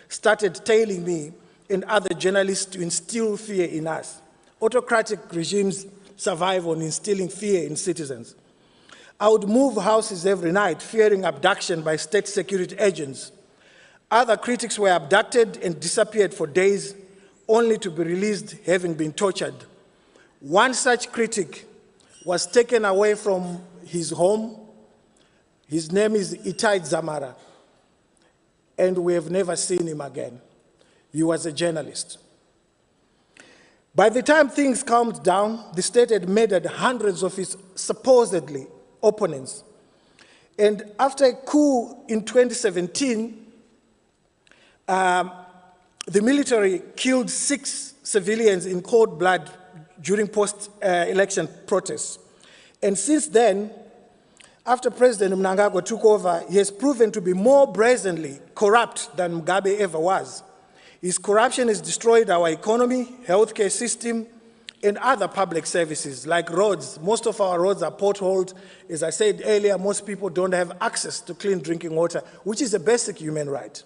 started tailing me and other journalists to instill fear in us. Autocratic regimes survive on instilling fear in citizens. I would move houses every night, fearing abduction by state security agents. Other critics were abducted and disappeared for days, only to be released having been tortured. One such critic was taken away from his home. His name is Itai Zamara, and we have never seen him again. He was a journalist. By the time things calmed down, the state had murdered hundreds of its supposedly opponents. And after a coup in 2017, the military killed 6 civilians in cold blood during post-election protests. And since then, after President Mnangagwa took over, he has proven to be more brazenly corrupt than Mugabe ever was. His corruption has destroyed our economy, healthcare system, and other public services like roads. Most of our roads are potholed. As I said earlier, most people don't have access to clean drinking water, which is a basic human right.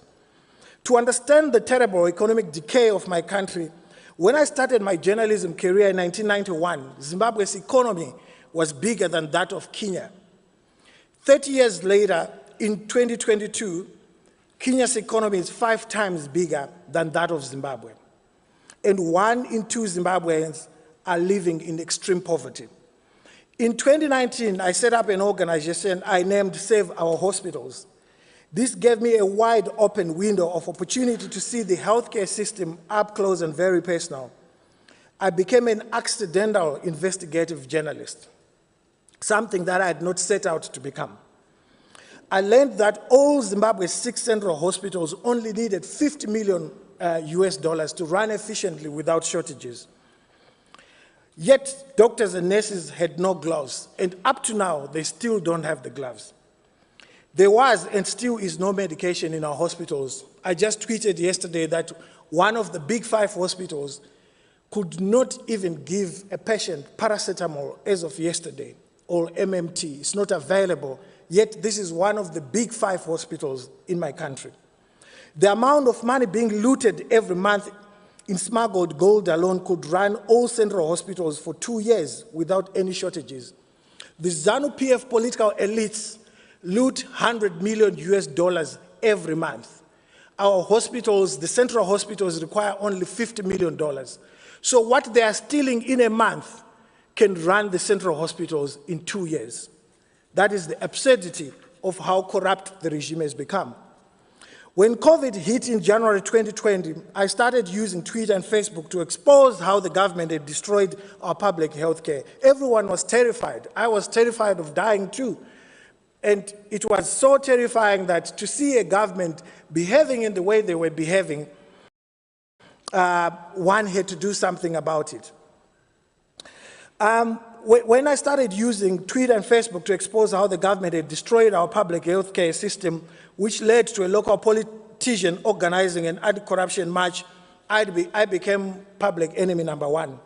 To understand the terrible economic decay of my country, when I started my journalism career in 1991, Zimbabwe's economy was bigger than that of Kenya. 30 years later, in 2022, Kenya's economy is 5 times bigger than that of Zimbabwe. And 1 in 2 Zimbabweans are living in extreme poverty. In 2019, I set up an organization I named Save Our Hospitals. This gave me a wide open window of opportunity to see the healthcare system up close and very personal. I became an accidental investigative journalist, something that I had not set out to become. I learned that all Zimbabwe's 6 central hospitals only needed $50 million US to run efficiently without shortages. Yet doctors and nurses had no gloves, and up to now, they still don't have the gloves. There was and still is no medication in our hospitals. I just tweeted yesterday that one of the big 5 hospitals could not even give a patient paracetamol as of yesterday, or MMT. It's not available, yet this is one of the big 5 hospitals in my country. The amount of money being looted every month in smuggled gold alone could run all central hospitals for 2 years without any shortages. The ZANU-PF political elites loot $100 million US every month. Our hospitals, the central hospitals, require only $50 million. So what they are stealing in a month can run the central hospitals in 2 years. That is the absurdity of how corrupt the regime has become. When COVID hit in January 2020, I started using Twitter and Facebook to expose how the government had destroyed our public health care. Everyone was terrified. I was terrified of dying too. And it was so terrifying that to see a government behaving in the way they were behaving, one had to do something about it. When I started using Twitter and Facebook to expose how the government had destroyed our public health care system, which led to a local politician organizing an anti-corruption march, I became public enemy number 1.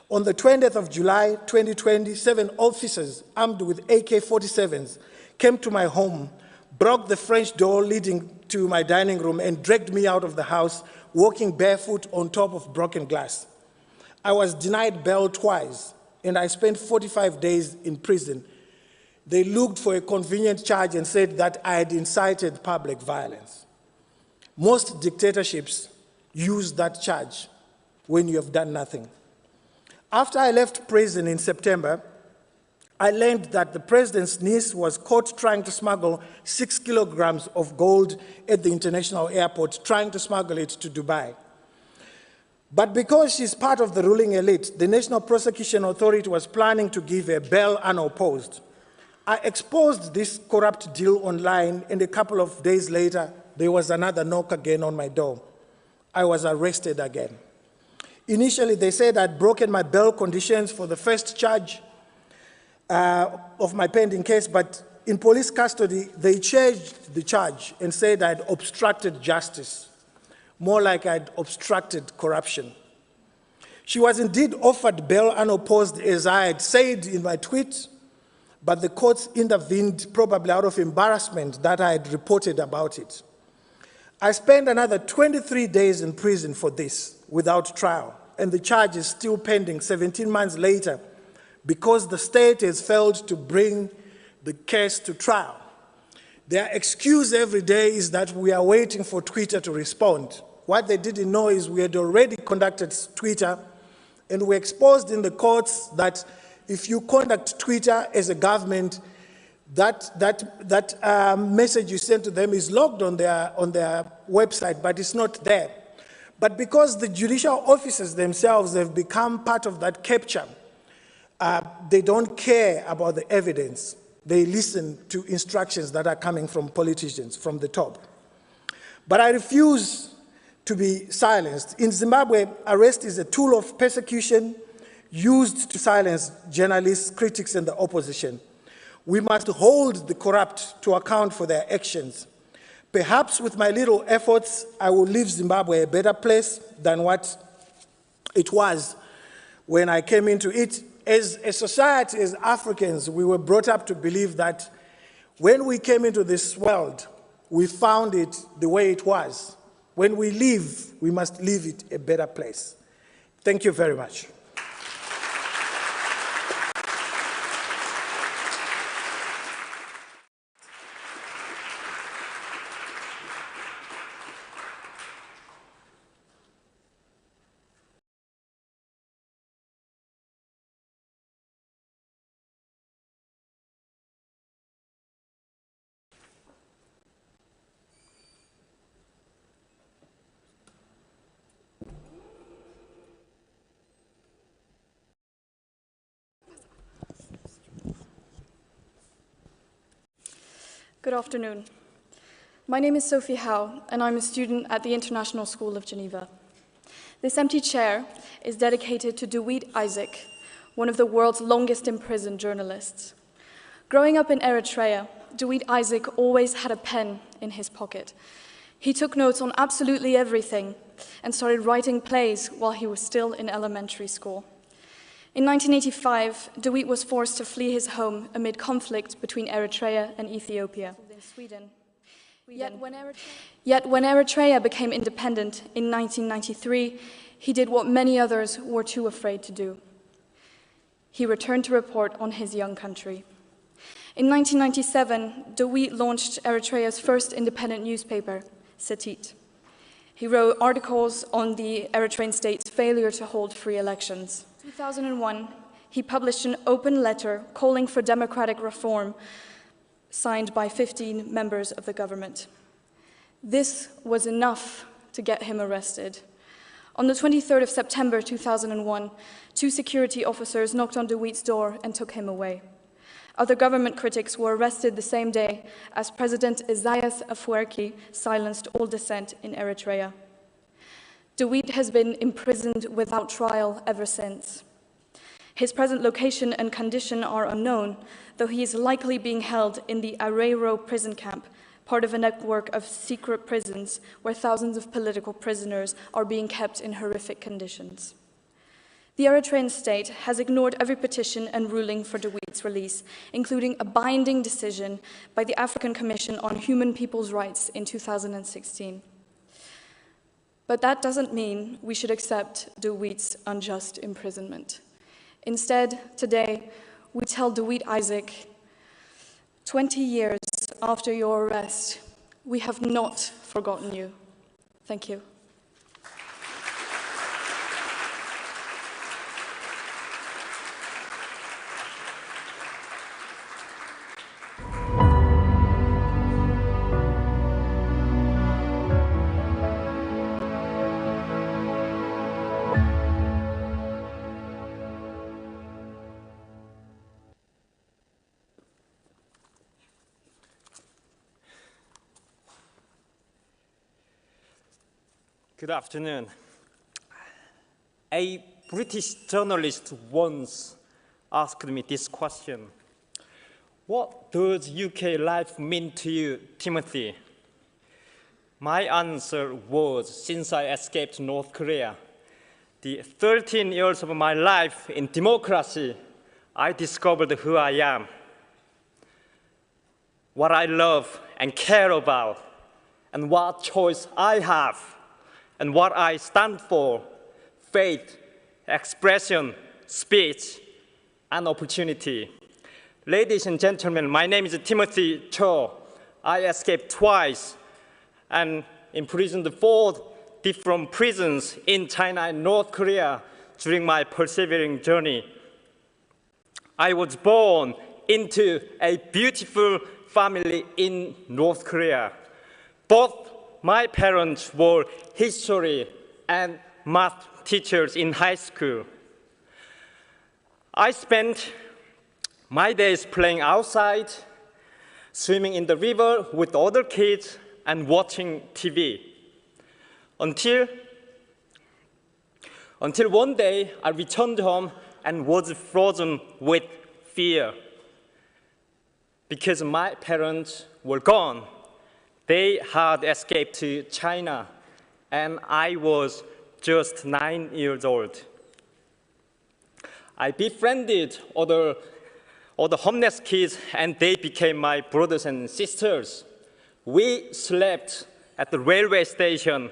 On the 20th of July, 2020, 7 officers armed with AK-47s came to my home, broke the French door leading to my dining room, and dragged me out of the house, walking barefoot on top of broken glass. I was denied bail twice, and I spent 45 days in prison. They looked for a convenient charge and said that I had incited public violence. Most dictatorships use that charge when you have done nothing. After I left prison in September, I learned that the president's niece was caught trying to smuggle 6 kilograms of gold at the international airport, trying to smuggle it to Dubai. But because she's part of the ruling elite, the National Prosecution Authority was planning to give her bail unopposed. I exposed this corrupt deal online, and a couple of days later, there was another knock again on my door. I was arrested again. Initially, they said I'd broken my bail conditions for the first charge of my pending case, but in police custody, they changed the charge and said I'd obstructed justice, more like I'd obstructed corruption. She was indeed offered bail unopposed, as I had said in my tweet, but the courts intervened, probably out of embarrassment that I had reported about it. I spent another 23 days in prison for this without trial, and the charge is still pending 17 months later because the state has failed to bring the case to trial. Their excuse every day is that we are waiting for Twitter to respond. What they didn't know is we had already conducted Twitter, and we exposed in the courts that if you conduct Twitter as a government, that message you send to them is logged on their website, but it's not there. But because the judicial officers themselves have become part of that capture, they don't care about the evidence. They listen to instructions that are coming from politicians from the top. But I refuse to be silenced. In Zimbabwe, arrest is a tool of persecution used to silence journalists, critics, and the opposition. We must hold the corrupt to account for their actions. Perhaps with my little efforts, I will leave Zimbabwe a better place than what it was when I came into it. As a society, as Africans, we were brought up to believe that when we came into this world, we found it the way it was. When we leave, we must leave it a better place. Thank you very much. Good afternoon. My name is Sophie Howe, and I'm a student at the International School of Geneva. This empty chair is dedicated to Dawit Isaak, one of the world's longest imprisoned journalists. Growing up in Eritrea, Dawit Isaak always had a pen in his pocket. He took notes on absolutely everything and started writing plays while he was still in elementary school. In 1985, Dawit was forced to flee his home amid conflict between Eritrea and Ethiopia. In Sweden. Yet when Eritrea became independent in 1993, he did what many others were too afraid to do. He returned to report on his young country. In 1997, Dawit launched Eritrea's first independent newspaper, Setit. He wrote articles on the Eritrean state's failure to hold free elections. In 2001, he published an open letter calling for democratic reform, signed by 15 members of the government. This was enough to get him arrested. On the 23rd of September 2001, 2 security officers knocked on Dawit's door and took him away. Other government critics were arrested the same day as President Isaak Afwerki silenced all dissent in Eritrea. Dawit has been imprisoned without trial ever since. His present location and condition are unknown, though he is likely being held in the Arero prison camp, part of a network of secret prisons where thousands of political prisoners are being kept in horrific conditions. The Eritrean state has ignored every petition and ruling for Dawit's release, including a binding decision by the African Commission on Human People's Rights in 2016. But that doesn't mean we should accept Dawit's unjust imprisonment. Instead, today, we tell Dawit Isaak, 20 years after your arrest, we have not forgotten you. Thank you. Good afternoon. A British journalist once asked me this question. What does UK life mean to you, Timothy? My answer was, since I escaped North Korea, the 13 years of my life in democracy, I discovered who I am, what I love and care about, and what choice I have, and what I stand for: faith, expression, speech, and opportunity. Ladies and gentlemen, my name is Timothy Cho. I escaped twice and imprisoned 4 different prisons in China and North Korea during my persevering journey. I was born into a beautiful family in North Korea. Both my parents were history and math teachers in high school. I spent my days playing outside, swimming in the river with other kids, and watching TV. Until one day, I returned home and was frozen with fear. Because my parents were gone. They had escaped to China, and I was just 9 years old. I befriended other homeless kids, and they became my brothers and sisters. We slept at the railway station,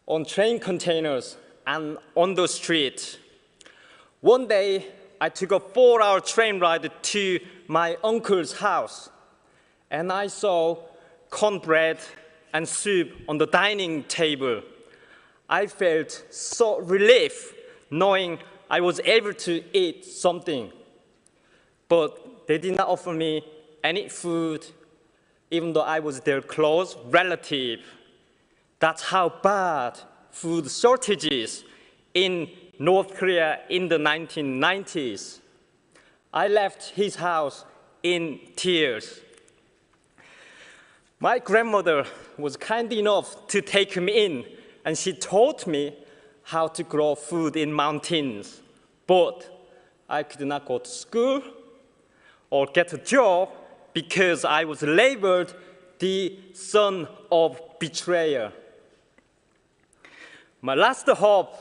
on train containers, and on the street. One day, I took a 4-hour train ride to my uncle's house, and I saw cornbread and soup on the dining table. I felt so relieved knowing I was able to eat something. But they did not offer me any food, even though I was their close relative. That's how bad food shortages in North Korea in the 1990s. I left his house in tears. My grandmother was kind enough to take me in, and she taught me how to grow food in mountains. But I could not go to school or get a job because I was labeled the son of betrayer. My last hope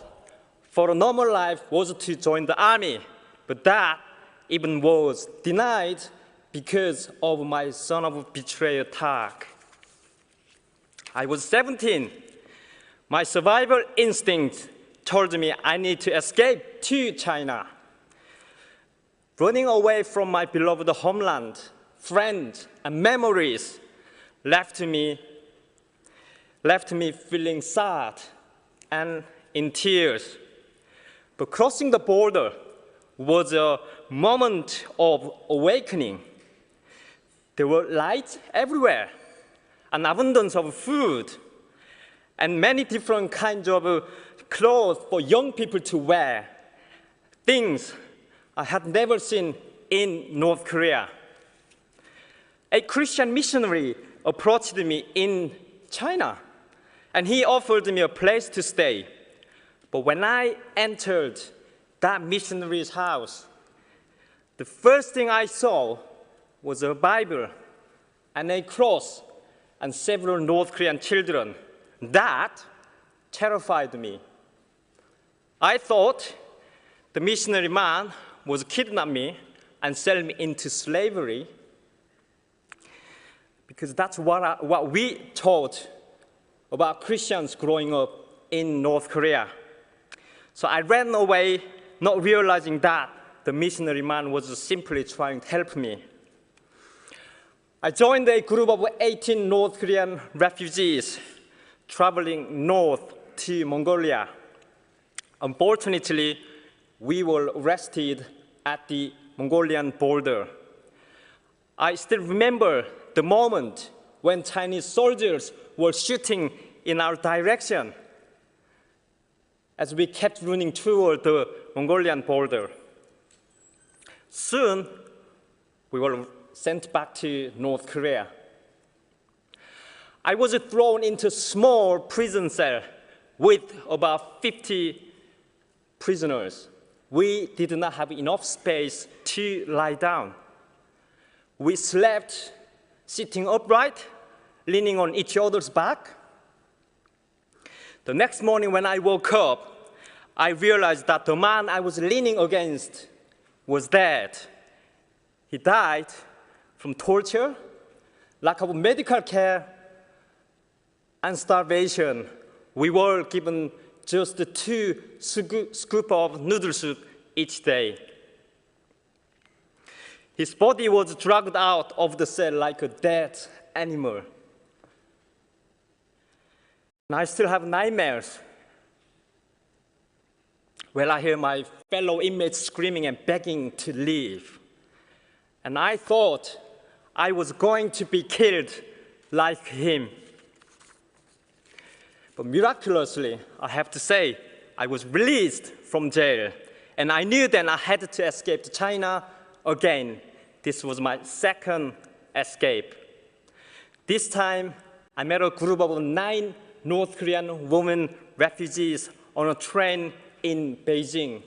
for a normal life was to join the army, but that even was denied because of my son of betrayer tag. I was 17. My survival instinct told me I need to escape to China. Running away from my beloved homeland, friends, and memories left me feeling sad and in tears. But crossing the border was a moment of awakening. There were lights everywhere, an abundance of food, and many different kinds of clothes for young people to wear, things I had never seen in North Korea. A Christian missionary approached me in China, and he offered me a place to stay. But when I entered that missionary's house, the first thing I saw was a Bible and a cross and several North Korean children. That terrified me. I thought the missionary man was kidnap me and sell me into slavery, because that's what we taught about Christians growing up in North Korea. So I ran away, not realizing that the missionary man was simply trying to help me. I joined a group of 18 North Korean refugees traveling north to Mongolia. Unfortunately, we were arrested at the Mongolian border. I still remember the moment when Chinese soldiers were shooting in our direction as we kept running toward the Mongolian border. Soon, we were sent back to North Korea. I was thrown into a small prison cell with about 50 prisoners. We did not have enough space to lie down. We slept sitting upright, leaning on each other's back. The next morning when I woke up, I realized that the man I was leaning against was dead. He died from torture, lack of medical care, and starvation, we were given just 2 scoops of noodle soup each day. His body was dragged out of the cell like a dead animal. And I still have nightmares when I hear my fellow inmates screaming and begging to leave. And I thought I was going to be killed like him. But miraculously, I have to say, I was released from jail. And I knew then I had to escape to China again. This was my second escape. This time, I met a group of 9 North Korean women refugees on a train in Beijing.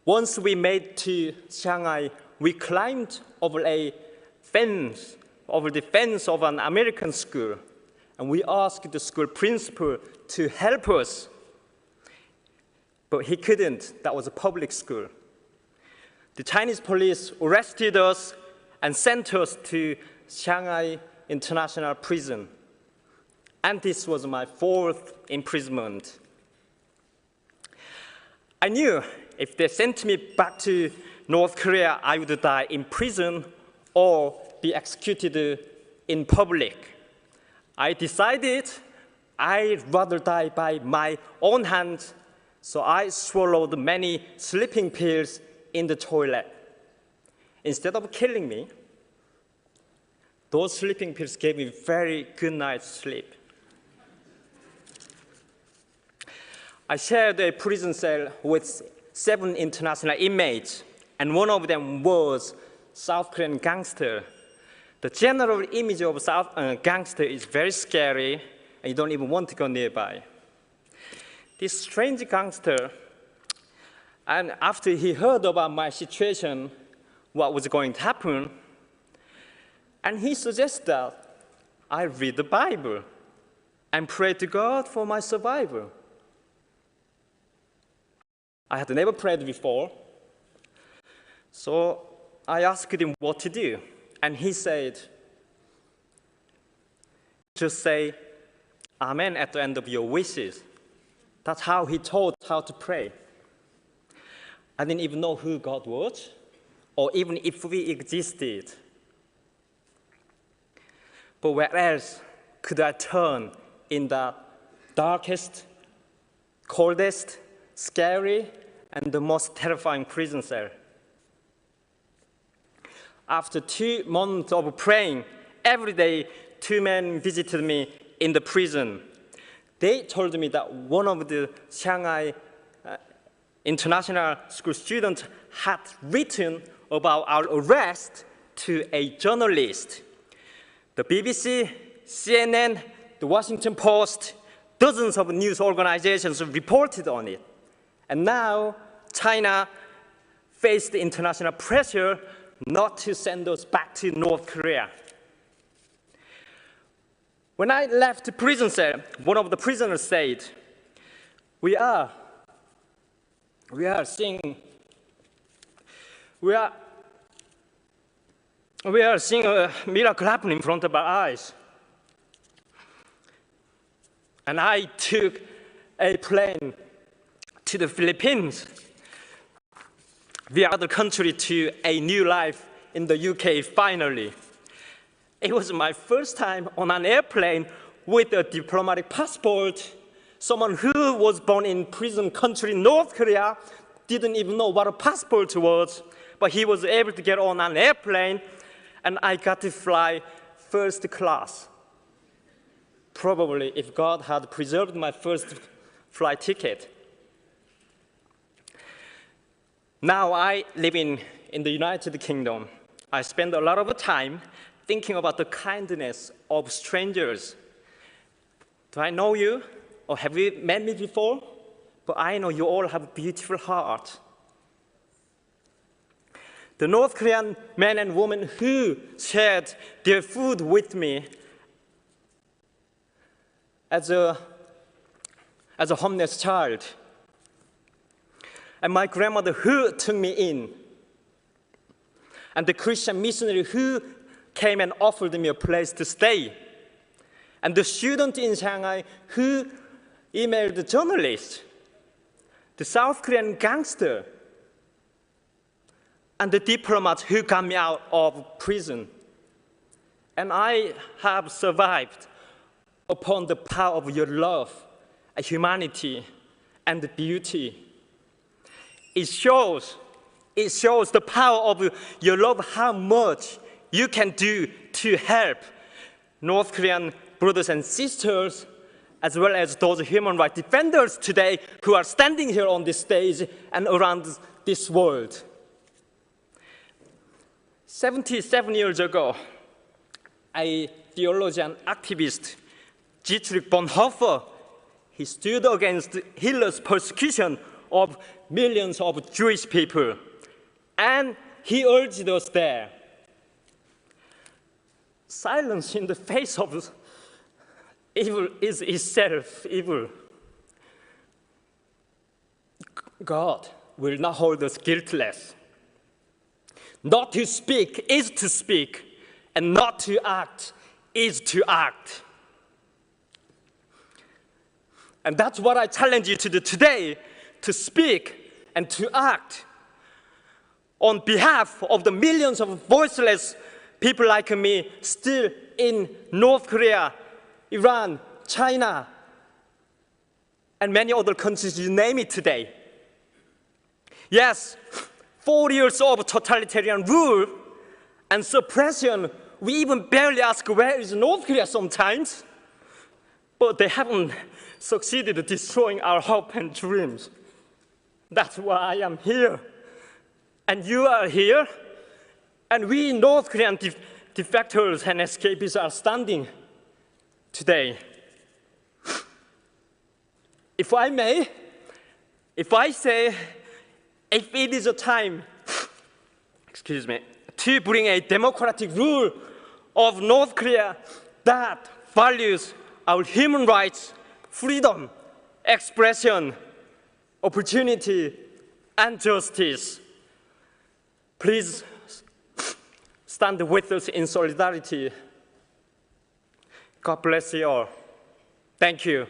Once we made to Shanghai, we climbed over the fence of an American school, and we asked the school principal to help us. But he couldn't. That was a public school. The Chinese police arrested us and sent us to Shanghai International Prison. And this was my 4th imprisonment. I knew if they sent me back to North Korea, I would die in prison or be executed in public. I decided I'd rather die by my own hand, so I swallowed many sleeping pills in the toilet. Instead of killing me, those sleeping pills gave me very good night's sleep. I shared a prison cell with 7 international inmates, and one of them was South Korean gangster. The general image of South gangster is very scary, and you don't even want to go nearby. This strange gangster, and after he heard about my situation, what was going to happen, and he suggested that I read the Bible and pray to God for my survival. I had never prayed before, so I asked him what to do. And he said, just say Amen at the end of your wishes. That's how he taught how to pray. I didn't even know who God was, or even if we existed. But where else could I turn in the darkest, coldest, scary, and the most terrifying prison cell? After 2 months of praying, every day 2 men visited me in the prison. They told me that one of the Shanghai International School students had written about our arrest to a journalist. The BBC, CNN, the Washington Post, dozens of news organizations reported on it. And now China faced international pressure not to send us back to North Korea. When I left the prison cell, one of the prisoners said, we are seeing a miracle happen in front of our eyes. And I took a plane to the Philippines, via other country to a new life in the UK finally. It was my first time on an airplane with a diplomatic passport. Someone who was born in prison country North Korea didn't even know what a passport was, but he was able to get on an airplane, and I got to fly first class. Probably if God had preserved my first flight ticket. Now I live in the United Kingdom. I spend a lot of time thinking about the kindness of strangers. Do I know you? Or have you met me before? But I know you all have a beautiful heart. The North Korean men and women who shared their food with me as a homeless child, and my grandmother who took me in, and the Christian missionary who came and offered me a place to stay, and the student in Shanghai who emailed the journalist, the South Korean gangster, and the diplomat who got me out of prison. And I have survived upon the power of your love, humanity, and beauty. It shows the power of your love, how much you can do to help North Korean brothers and sisters, as well as those human rights defenders today who are standing here on this stage and around this world. 77 years ago, a theologian activist, Dietrich Bonhoeffer, he stood against Hitler's persecution of millions of Jewish people. And he urged us there, silence in the face of evil is itself evil. God will not hold us guiltless. Not to speak is to speak, and not to act is to act. And that's what I challenge you to do today, to speak and to act on behalf of the millions of voiceless people like me still in North Korea, Iran, China, and many other countries, you name it today. Yes, 4 years of totalitarian rule and suppression. We even barely ask, where is North Korea sometimes? But they haven't succeeded in destroying our hope and dreams. That's why I am here. And you are here. And we North Korean defectors and escapees are standing today. If I may, if I say, if it is a time, excuse me, to bring a democratic rule of North Korea that values our human rights, freedom, expression, opportunity, and justice, please stand with us in solidarity. God bless you all. Thank you.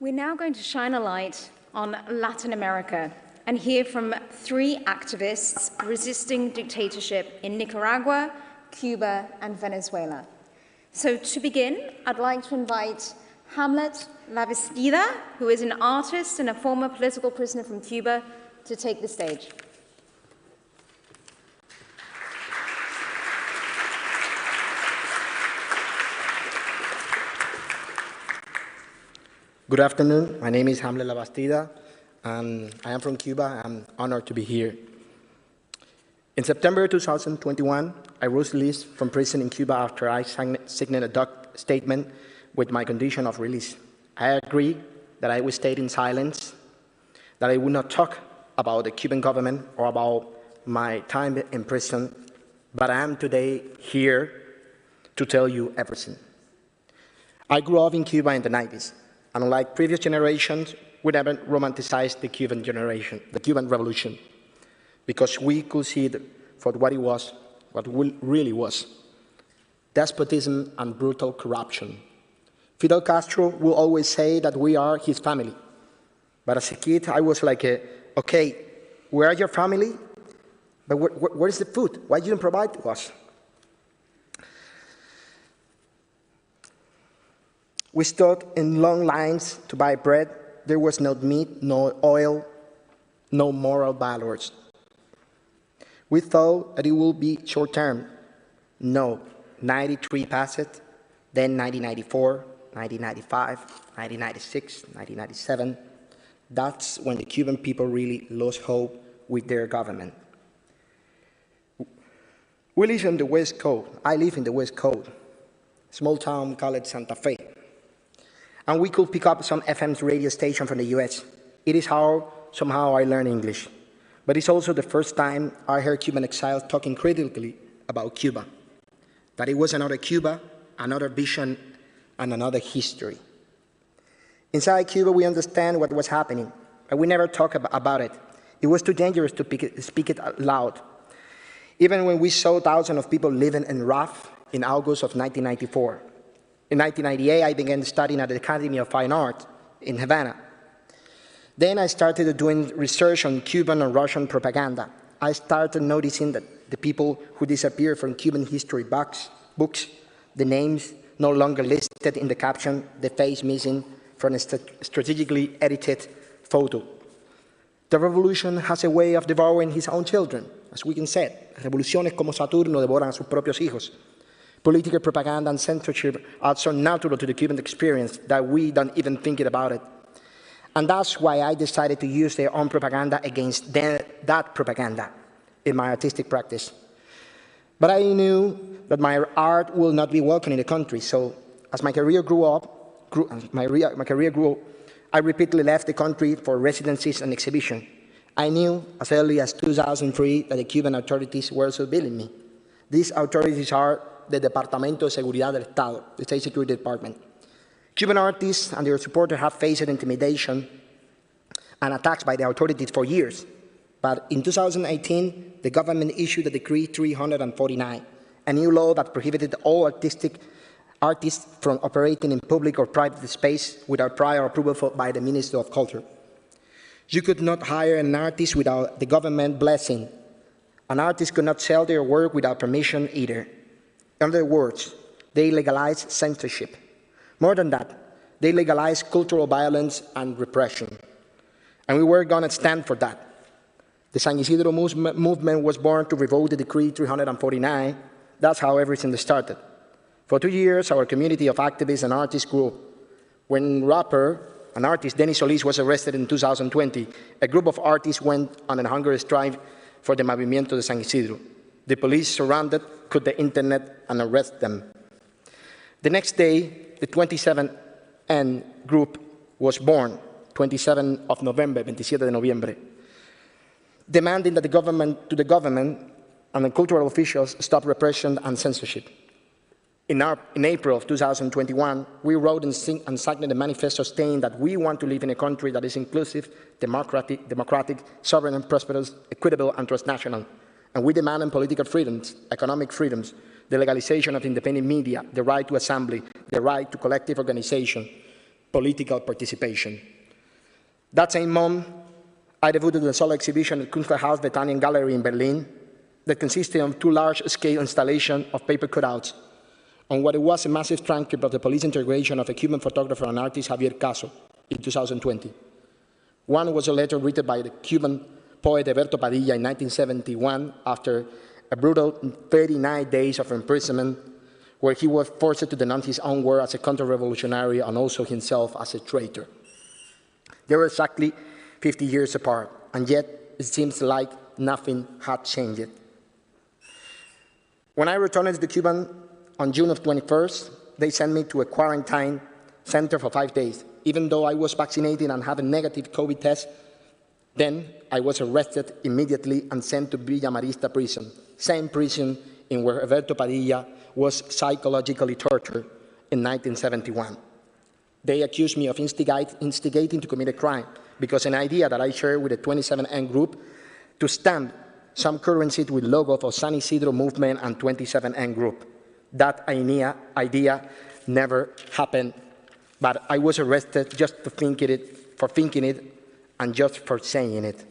We're now going to shine a light on Latin America and hear from 3 activists resisting dictatorship in Nicaragua, Cuba, and Venezuela. So to begin, I'd like to invite Hamlet Lavestida, who is an artist and a former political prisoner from Cuba, to take the stage. Good afternoon. My name is Hamlet Lavestida, and I am from Cuba. I'm honored to be here. In September 2021, I was released from prison in Cuba after I signed a statement with my condition of release. I agreed that I would stay in silence, that I would not talk about the Cuban government or about my time in prison, but I am today here to tell you everything. I grew up in Cuba in the 90s. And unlike previous generations, we never romanticized the Cuban generation, the Cuban Revolution, because we could see it for what it was, what it really was: despotism and brutal corruption. Fidel Castro will always say that we are his family. But as a kid, I was like, okay, we are your family, but where is the food? Why didn't you provide to us? We stood in long lines to buy bread. There was no meat, no oil, no moral values. We thought that it would be short-term. No, 93 passed, then 1994, 1995, 1996, 1997. That's when the Cuban people really lost hope with their government. We live in the West Coast. I live in the West Coast, small town called Santa Fe. And we could pick up some FM radio station from the US. It is how somehow I learned English. But it's also the first time I heard Cuban exiles talking critically about Cuba. That it was another Cuba, another vision, and another history. Inside Cuba, we understand what was happening, but we never talk about it. It was too dangerous to speak it out loud. Even when we saw thousands of people living in rough in August of 1994. In 1998, I began studying at the Academy of Fine Art in Havana. Then I started doing research on Cuban and Russian propaganda. I started noticing that the people who disappeared from Cuban history books, the names no longer listed in the caption, the face missing from a strategically edited photo. The revolution has a way of devouring his own children, as we can say. Revoluciones como Saturno devoran a sus propios hijos. Political propaganda and censorship are so natural to the Cuban experience that we don't even think about it. And that's why I decided to use their own propaganda against that propaganda in my artistic practice. But I knew that my art will not be welcome in the country, so as my career grew, I repeatedly left the country for residencies and exhibition. I knew as early as 2003 that the Cuban authorities were surveilling me. These authorities are the Departamento de Seguridad del Estado, the State Security Department. Cuban artists and their supporters have faced intimidation and attacks by the authorities for years. But in 2018, the government issued a Decree 349, a new law that prohibited all artists from operating in public or private space without prior approval by the Minister of Culture. You could not hire an artist without the government blessing. An artist could not sell their work without permission either. In other words, they legalized censorship. More than that, they legalized cultural violence and repression. And we were going to stand for that. The San Isidro movement was born to revoke the Decree 349. That's how everything started. For 2 years, our community of activists and artists grew. When rapper and artist Dennis Solis was arrested in 2020, a group of artists went on a hunger strike for the Movimiento de San Isidro. The police surrounded, cut the internet, and arrested them. The next day, the 27N group was born, 27 of November, 27 de noviembre, demanding that the government and the cultural officials stop repression and censorship. In April of 2021, we wrote and signed a manifesto stating that we want to live in a country that is inclusive, democratic, sovereign and prosperous, equitable and transnational. And we demand political freedoms, economic freedoms, the legalization of independent media, the right to assembly, the right to collective organization, political participation. That same month, I devoted a solo exhibition at Kunsthaus Bethanien Gallery in Berlin that consisted of 2 large-scale installations of paper cutouts on what it was a massive transcript of the police interrogation of a Cuban photographer and artist Javier Caso in 2020. One was a letter written by the Cuban poet Alberto Padilla in 1971 after a brutal 39 days of imprisonment where he was forced to denounce his own work as a counter-revolutionary and also himself as a traitor. They were exactly 50 years apart, and yet it seems like nothing had changed. When I returned to Cuba on June of 21st, they sent me to a quarantine center for 5 days. Even though I was vaccinated and had a negative COVID test, then I was arrested immediately and sent to Villa Marista prison, same prison in where Alberto Padilla was psychologically tortured in 1971. They accused me of instigating to commit a crime because an idea that I shared with the 27N group to stamp some currency with logo for San Isidro movement and 27N group. That idea never happened, but I was arrested just for thinking it and just for saying it.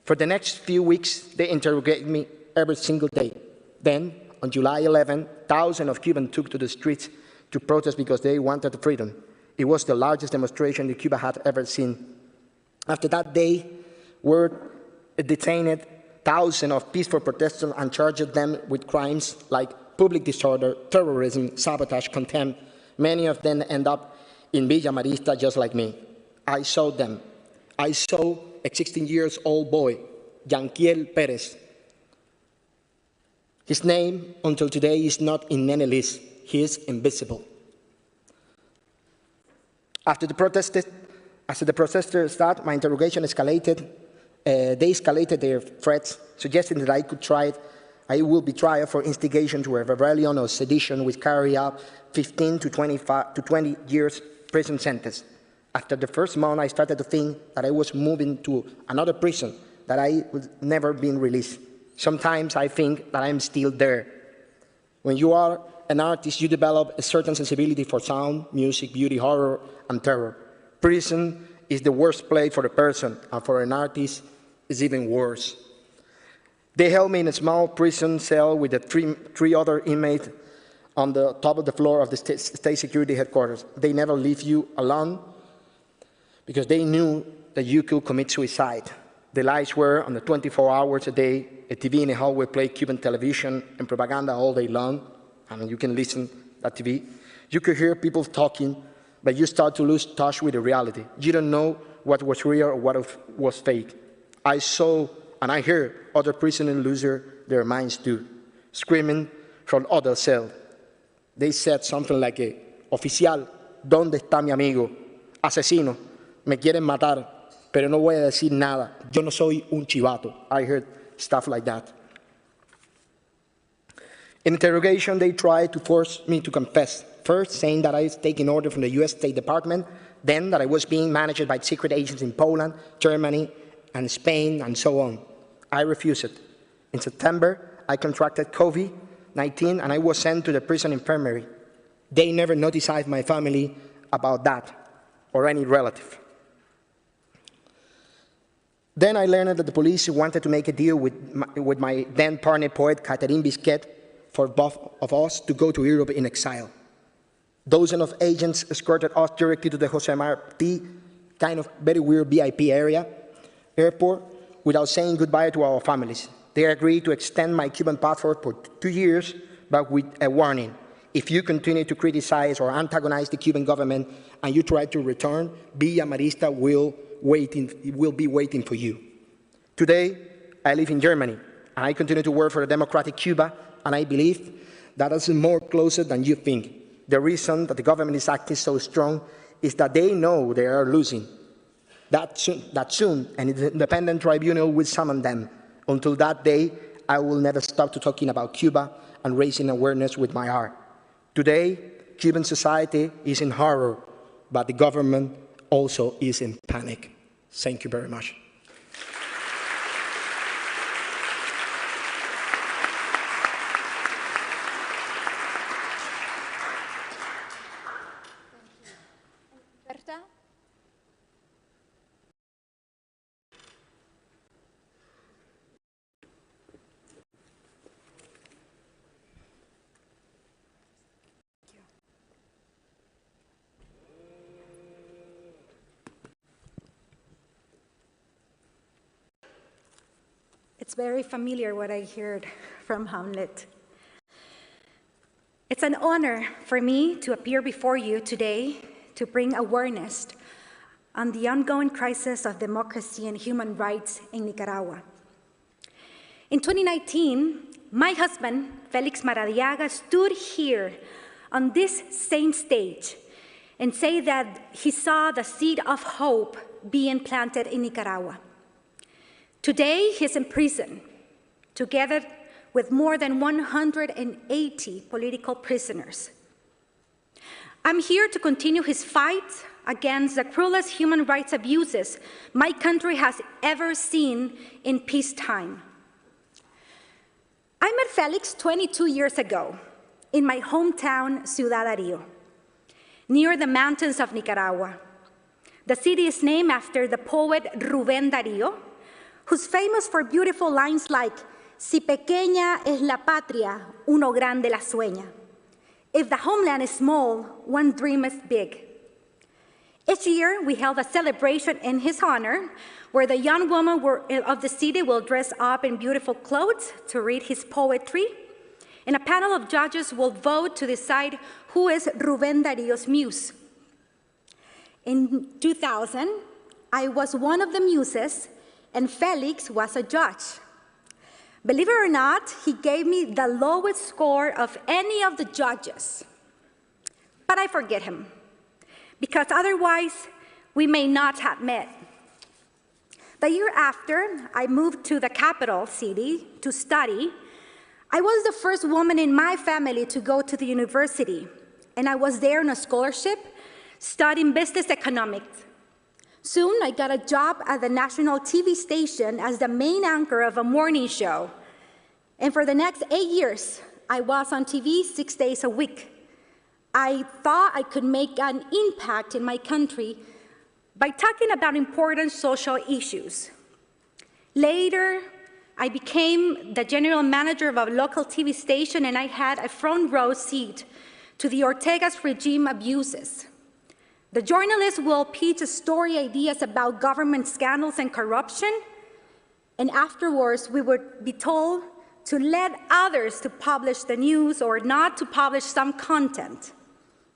For the next few weeks, they interrogated me every single day. Then, on July 11, thousands of Cubans took to the streets to protest because they wanted freedom. It was the largest demonstration that Cuba had ever seen. After that day, were detained thousands of peaceful protesters and charged them with crimes like public disorder, terrorism, sabotage, contempt. Many of them end up in Villa Marista just like me. I saw them. I saw a 16-year-old boy, Yanquiel Perez. His name, until today, is not in any list. He is invisible. After the protesters started, my interrogation escalated. They escalated their threats, suggesting that I will be tried for instigation to a rebellion or sedition, which carry out 15 to 20 years prison sentence. After the first month, I started to think that I was moving to another prison, that I would never be released. Sometimes I think that I'm still there. When you are an artist, you develop a certain sensibility for sound, music, beauty, horror, and terror. Prison is the worst place for a person, and for an artist, it's even worse. They held me in a small prison cell with the three other inmates on the top of the floor of the state security headquarters. They never leave you alone because they knew that you could commit suicide. The lights were on the 24 hours a day. A TV in the hallway played Cuban television and propaganda all day long. I mean, you can listen to that TV. You could hear people talking, but you start to lose touch with the reality. You don't know what was real or what was fake. I saw and I heard other prisoners lose their minds too, screaming from other cells. They said something like, "Oficial, ¿dónde está mi amigo? Asesino, me quieren matar, pero no voy a decir nada. Yo no soy un chivato." I heard stuff like that. In interrogation, they tried to force me to confess, first saying that I was taking order from the US State Department, then that I was being managed by secret agents in Poland, Germany, and Spain, and so on. I refused it. In September, I contracted COVID-19, and I was sent to the prison infirmary. They never notified my family about that, or any relative. Then I learned that the police wanted to make a deal with my then partner poet, Catherine Bisquet, for both of us to go to Europe in exile. Dozens of agents escorted us directly to the Jose Marti, kind of very weird VIP airport, without saying goodbye to our families. They agreed to extend my Cuban passport for 2 years, but with a warning. If you continue to criticize or antagonize the Cuban government and you try to return, Villa Marista will be waiting for you. Today, I live in Germany, and I continue to work for a democratic Cuba, and I believe that is more closer than you think. The reason that the government is acting so strong is that they know they are losing. That soon an independent tribunal will summon them. Until that day, I will never stop talking about Cuba and raising awareness with my art. Today, Cuban society is in horror, but the government also is in panic. Thank you very much. It's very familiar what I heard from Hamlet. It's an honor for me to appear before you today to bring awareness on the ongoing crisis of democracy and human rights in Nicaragua. In 2019, my husband, Felix Maradiaga, stood here on this same stage and say that he saw the seed of hope being planted in Nicaragua. Today, he's in prison, together with more than 180 political prisoners. I'm here to continue his fight against the cruelest human rights abuses my country has ever seen in peacetime. I met Felix 22 years ago in my hometown, Ciudad Darío, near the mountains of Nicaragua. The city is named after the poet Rubén Darío, who's famous for beautiful lines like, "Si pequeña es la patria, uno grande la sueña." If the homeland is small, one dream is big. Each year, we held a celebration in his honor, where the young women of the city will dress up in beautiful clothes to read his poetry, and a panel of judges will vote to decide who is Rubén Darío's muse. In 2000, I was one of the muses, and Felix was a judge. Believe it or not, he gave me the lowest score of any of the judges. But I forget him, because otherwise we may not have met. The year after I moved to the capital city to study, I was the first woman in my family to go to the university, and I was there on a scholarship studying business economics. Soon, I got a job at the national TV station as the main anchor of a morning show. And for the next 8 years, I was on TV 6 days a week. I thought I could make an impact in my country by talking about important social issues. Later, I became the general manager of a local TV station, and I had a front row seat to the Ortega's regime abuses. The journalists will pitch story ideas about government scandals and corruption, and afterwards we would be told to let others to publish the news or not to publish some content.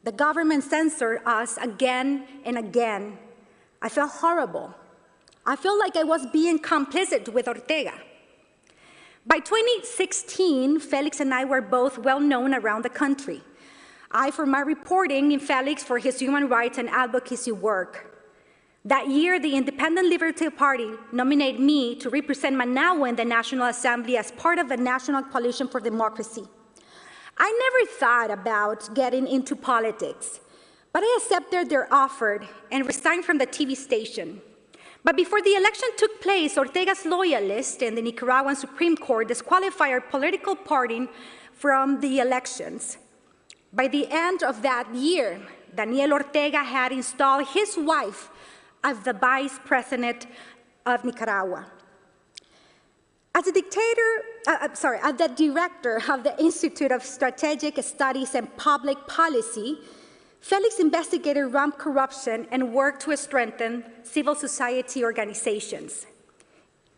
The government censored us again and again. I felt horrible. I felt like I was being complicit with Ortega. By 2016, Felix and I were both well known around the country. I for my reporting, and Felix for his human rights and advocacy work. That year, the Independent Liberty Party nominated me to represent Managua in the National Assembly as part of the National Coalition for Democracy. I never thought about getting into politics, but I accepted their offer and resigned from the TV station. But before the election took place, Ortega's loyalists in the Nicaraguan Supreme Court disqualified our political party from the elections. By the end of that year, Daniel Ortega had installed his wife as the vice president of Nicaragua. As the director of the Institute of Strategic Studies and Public Policy, Felix investigated rump corruption and worked to strengthen civil society organizations.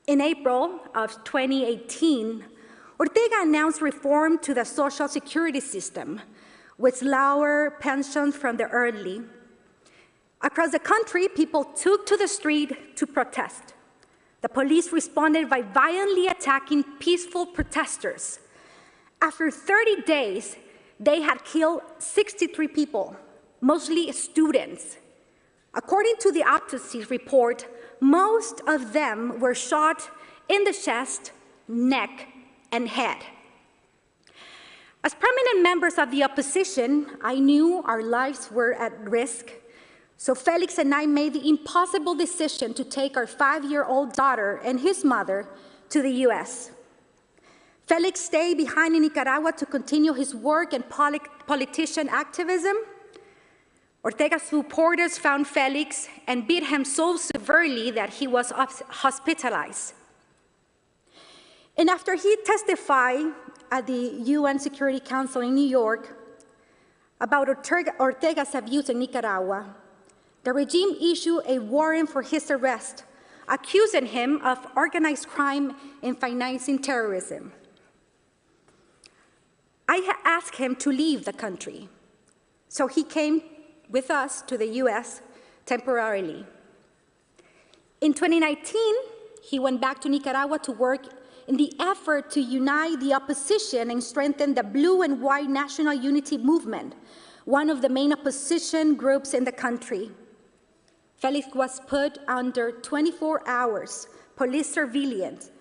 In April of 2018, Ortega announced reform to the Social Security system, with lower pensions from the early. Across the country, people took to the street to protest. The police responded by violently attacking peaceful protesters. After 30 days, they had killed 63 people, mostly students. According to the autopsy report, most of them were shot in the chest, neck, and head. As prominent members of the opposition, I knew our lives were at risk, so Felix and I made the impossible decision to take our 5-year-old daughter and his mother to the US. Felix stayed behind in Nicaragua to continue his work and politician activism. Ortega's supporters found Felix and beat him so severely that he was hospitalized. And after he testified at the UN Security Council in New York about Ortega's abuse in Nicaragua, the regime issued a warrant for his arrest, accusing him of organized crime and financing terrorism. I asked him to leave the country, so he came with us to the US temporarily. In 2019, he went back to Nicaragua to work in the effort to unite the opposition and strengthen the blue and white national unity movement, one of the main opposition groups in the country. Felix was put under 24 hours police surveillance.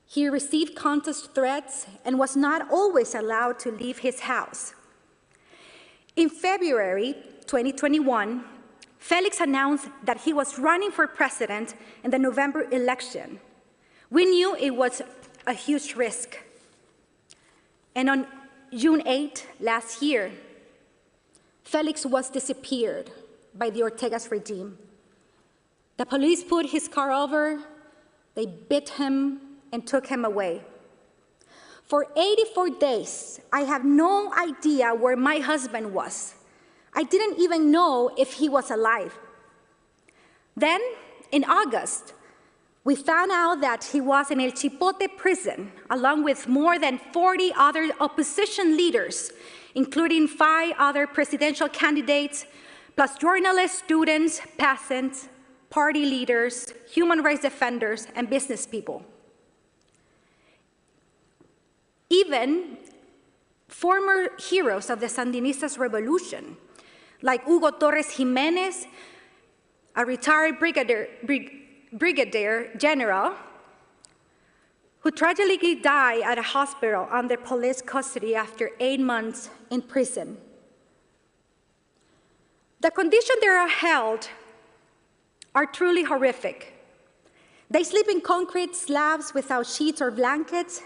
He received constant threats and was not always allowed to leave his house. In February 2021, Felix announced that he was running for president in the November election. We knew it was a huge risk. And on June 8 last year, Felix was disappeared by the Ortega's regime. The police put his car over, they beat him and took him away. For 84 days, I have no idea where my husband was. I didn't even know if he was alive. Then, in August, we found out that he was in El Chipote prison, along with more than 40 other opposition leaders, including 5 other presidential candidates, plus journalists, students, peasants, party leaders, human rights defenders, and business people. Even former heroes of the Sandinistas revolution, like Hugo Torres Jimenez, a retired brigadier general, who tragically died at a hospital under police custody after 8 months in prison. The conditions they are held are truly horrific. They sleep in concrete slabs without sheets or blankets.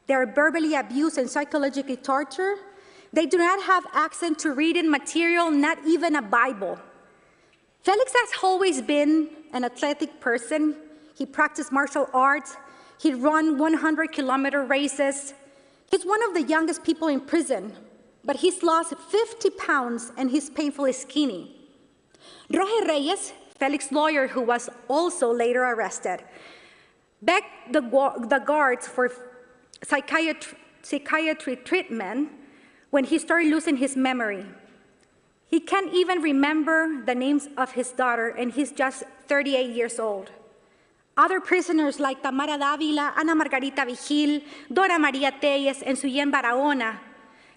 They are verbally abused and psychologically tortured. They do not have access to reading material, not even a Bible. Felix has always been an athletic person. He practiced martial arts. He ran 100-kilometer races. He's one of the youngest people in prison, but he's lost 50 pounds and he's painfully skinny. Roge Reyes, Felix's lawyer, who was also later arrested, begged the guards for psychiatry treatment when he started losing his memory. He can't even remember the names of his daughter, and he's just 38 years old. Other prisoners like Tamara Dávila, Ana Margarita Vigil, Dora Maria Telles, and Suyen Barahona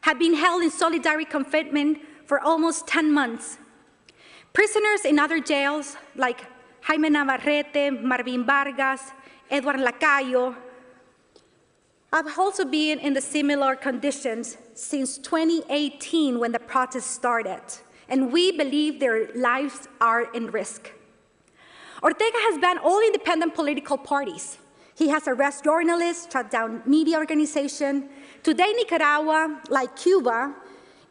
have been held in solitary confinement for almost 10 months. Prisoners in other jails like Jaime Navarrete, Marvin Vargas, Edward Lacayo have also been in the similar conditions since 2018 when the protest started, and we believe their lives are in risk. Ortega has banned all independent political parties. He has arrested journalists, shut down media organizations. Today, Nicaragua, like Cuba,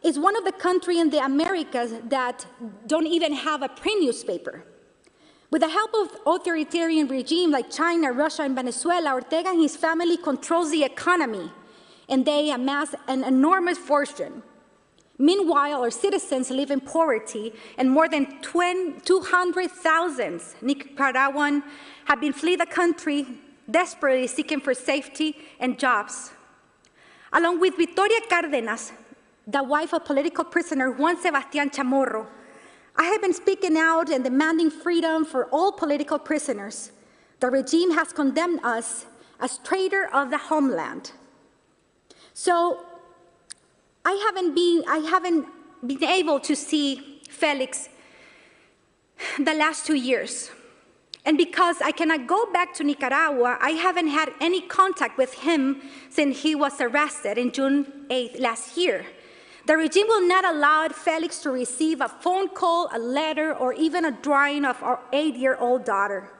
is one of the countries in the Americas that don't even have a print newspaper. With the help of authoritarian regimes like China, Russia, and Venezuela, Ortega and his family controls the economy, and they amass an enormous fortune. Meanwhile, our citizens live in poverty, and more than 200,000 Nicaraguans have been fleeing the country, desperately seeking for safety and jobs. Along with Victoria Cárdenas, the wife of political prisoner Juan Sebastián Chamorro, I have been speaking out and demanding freedom for all political prisoners. The regime has condemned us as traitor of the homeland. So I haven't been able to see Felix the last 2 years. And because I cannot go back to Nicaragua, I haven't had any contact with him since he was arrested in June 8th last year. The regime will not allow Felix to receive a phone call, a letter, or even a drawing of our 8-year-old daughter.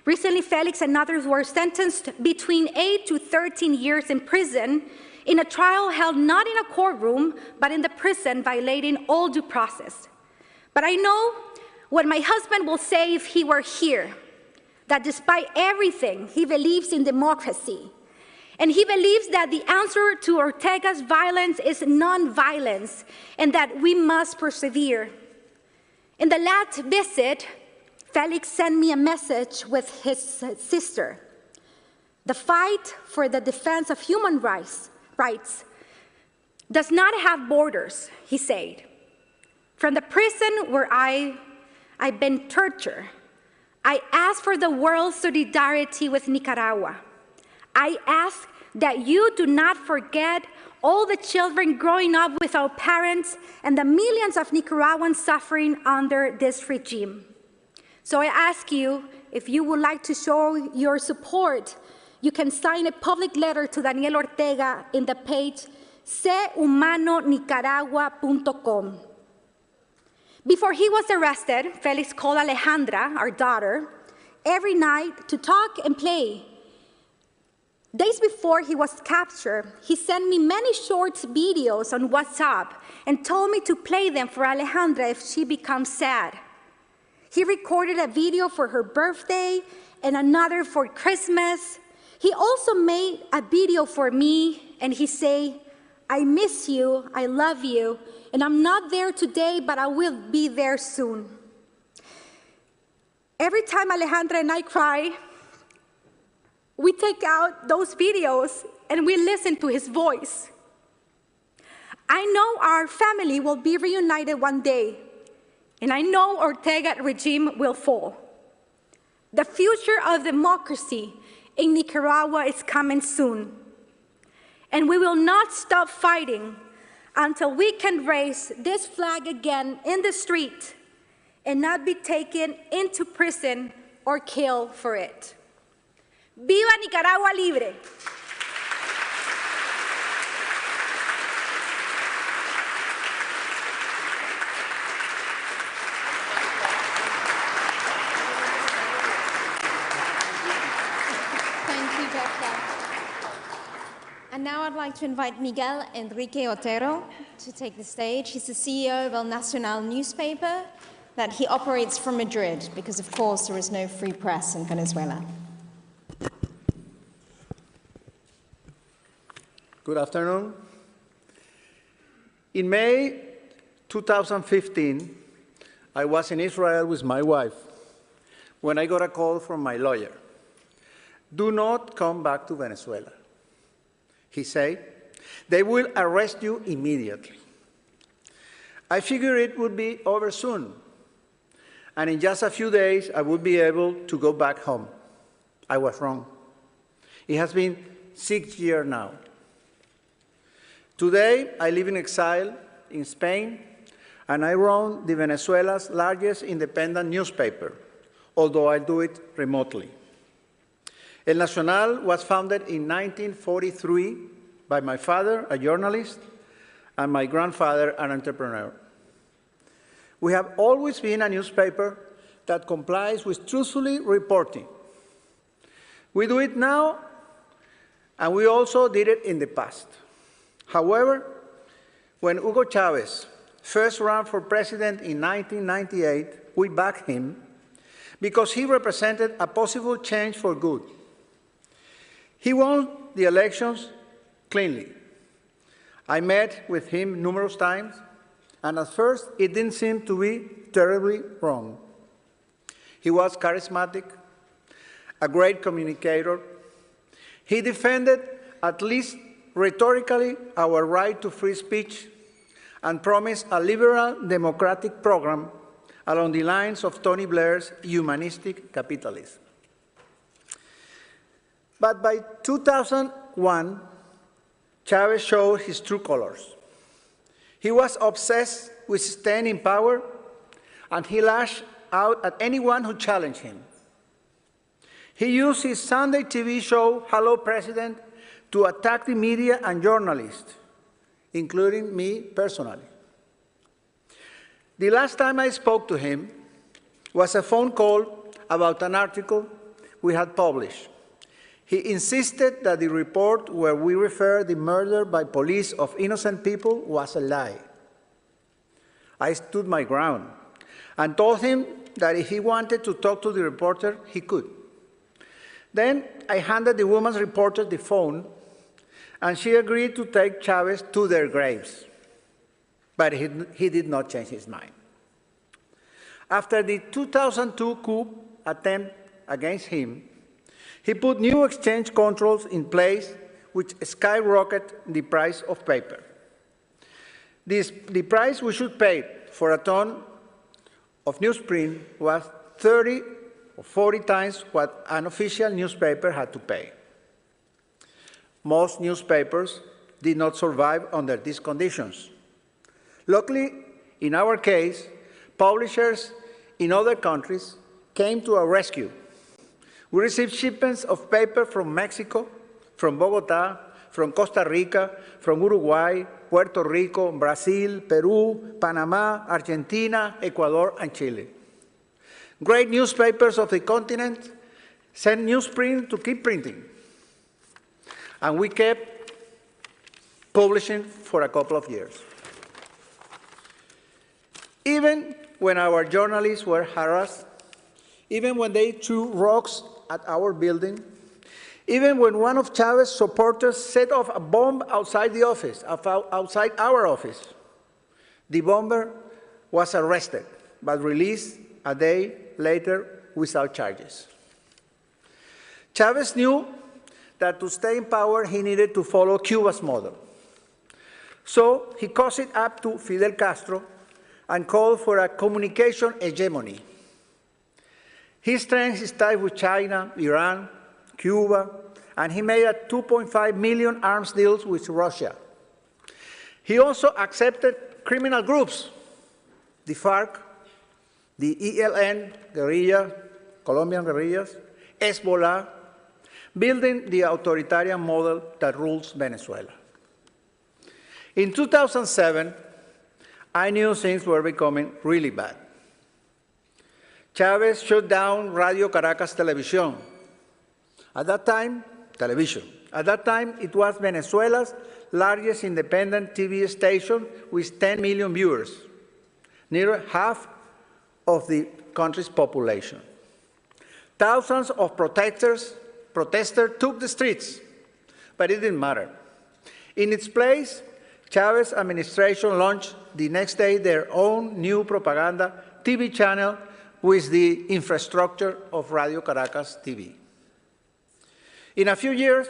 Recently, Felix and others were sentenced between 8 to 13 years in prison in a trial held not in a courtroom, but in the prison, violating all due process. But I know what my husband will say if he were here, that despite everything, he believes in democracy. And he believes that the answer to Ortega's violence is non-violence, and that we must persevere. In the last visit, Felix sent me a message with his sister. The fight for the defense of human rights does not have borders, he said. From the prison where I've been tortured, I ask for the world's solidarity with Nicaragua. I ask that you do not forget all the children growing up without parents and the millions of Nicaraguans suffering under this regime. So I ask you, if you would like to show your support, you can sign a public letter to Daniel Ortega in the page sehumano.nicaragua.com. Before he was arrested, Felix called Alejandra, our daughter, every night to talk and play. Days before he was captured, he sent me many short videos on WhatsApp and told me to play them for Alejandra if she becomes sad. He recorded a video for her birthday and another for Christmas. He also made a video for me, and he said, I miss you, I love you, and I'm not there today, but I will be there soon. Every time Alejandra and I cry, we take out those videos and we listen to his voice. I know our family will be reunited one day, and I know Ortega regime will fall. The future of democracy in Nicaragua is coming soon, and we will not stop fighting until we can raise this flag again in the street and not be taken into prison or killed for it. ¡Viva Nicaragua libre! And now I'd like to invite Miguel Enrique Otero to take the stage. He's the CEO of El Nacional newspaper that he operates from Madrid because, of course, there is no free press in Venezuela. Good afternoon. In May 2015, I was in Israel with my wife when I got a call from my lawyer. Do not come back to Venezuela. He said, they will arrest you immediately. I figured it would be over soon, and in just a few days, I would be able to go back home. I was wrong. It has been 6 years now. Today, I live in exile in Spain, and I run the Venezuela's largest independent newspaper, although I do it remotely. El Nacional was founded in 1943 by my father, a journalist, and my grandfather, an entrepreneur. We have always been a newspaper that complies with truthfully reporting. We do it now, and we also did it in the past. However, when Hugo Chavez first ran for president in 1998, we backed him because he represented a possible change for good. He won the elections cleanly. I met with him numerous times, and at first it didn't seem to be terribly wrong. He was charismatic, a great communicator. He defended, at least rhetorically, our right to free speech and promised a liberal democratic program along the lines of Tony Blair's humanistic capitalism. But by 2001, Chavez showed his true colors. He was obsessed with staying in power, and he lashed out at anyone who challenged him. He used his Sunday TV show, Hello President, to attack the media and journalists, including me personally. The last time I spoke to him was a phone call about an article we had published. He insisted that the report where we refer the murder by police of innocent people was a lie. I stood my ground and told him that if he wanted to talk to the reporter, he could. Then I handed the woman's reporter the phone, and she agreed to take Chavez to their graves. But he did not change his mind. After the 2002 coup attempt against him, he put new exchange controls in place which skyrocketed the price of paper. The price we should pay for a ton of newsprint was 30 or 40 times what an official newspaper had to pay. Most newspapers did not survive under these conditions. Luckily, in our case, publishers in other countries came to our rescue. We received shipments of paper from Mexico, from Bogotá, from Costa Rica, from Uruguay, Puerto Rico, Brazil, Peru, Panama, Argentina, Ecuador, and Chile. Great newspapers of the continent sent newsprint to keep printing. And we kept publishing for a couple of years. Even when our journalists were harassed, even when they threw rocks at our building, even when one of Chavez's supporters set off a bomb outside the office, outside our office, the bomber was arrested, but released a day later without charges. Chavez knew that to stay in power, he needed to follow Cuba's model. So he caused it up to Fidel Castro and called for a communication hegemony. He strengthened his ties with China, Iran, Cuba, and he made a $2.5 million arms deals with Russia. He also accepted criminal groups, the FARC, the ELN, guerrilla, Colombian guerrillas, Hezbollah, building the authoritarian model that rules Venezuela. In 2007, I knew things were becoming really bad. Chavez shut down Radio Caracas Televisión. At that time, television. At that time, it was Venezuela's largest independent TV station with 10 million viewers, nearly half of the country's population. Thousands of protesters took the streets, but it didn't matter. In its place, Chavez's administration launched the next day their own new propaganda TV channel with the infrastructure of Radio Caracas TV. In a few years,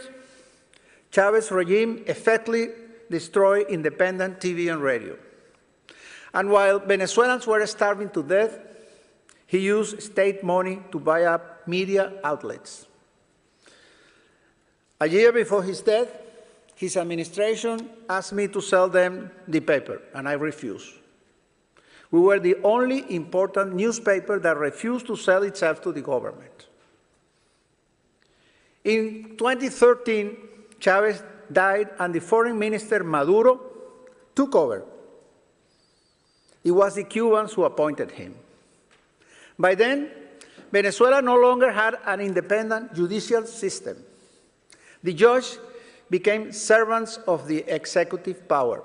Chavez's regime effectively destroyed independent TV and radio. And while Venezuelans were starving to death, he used state money to buy up media outlets. A year before his death, his administration asked me to sell them the paper, and I refused. We were the only important newspaper that refused to sell itself to the government. In 2013, Chavez died, and the foreign minister, Maduro, took over. It was the Cubans who appointed him. By then, Venezuela no longer had an independent judicial system. The judges became servants of the executive power,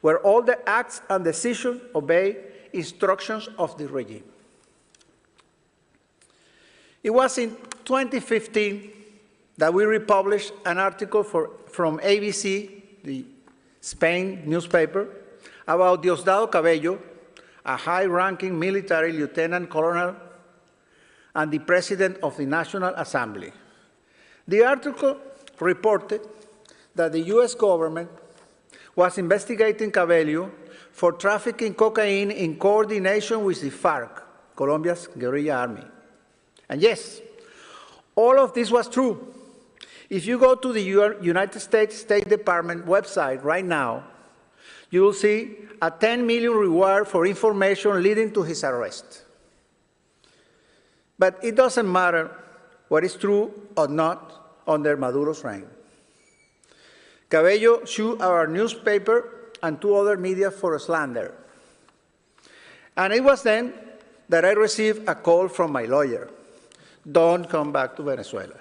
where all the acts and decisions obey instructions of the regime. It was in 2015 that we republished an article from ABC, the Spain newspaper, about Diosdado Cabello, a high-ranking military lieutenant colonel and the president of the National Assembly. The article reported that the US government was investigating Cabello for trafficking cocaine in coordination with the FARC, Colombia's guerrilla army. And yes, all of this was true. If you go to the United States State Department website right now, you will see a $10 million reward for information leading to his arrest. But it doesn't matter what is true or not under Maduro's reign. Cabello sued our newspaper and two other media for slander. And it was then that I received a call from my lawyer. Don't come back to Venezuela.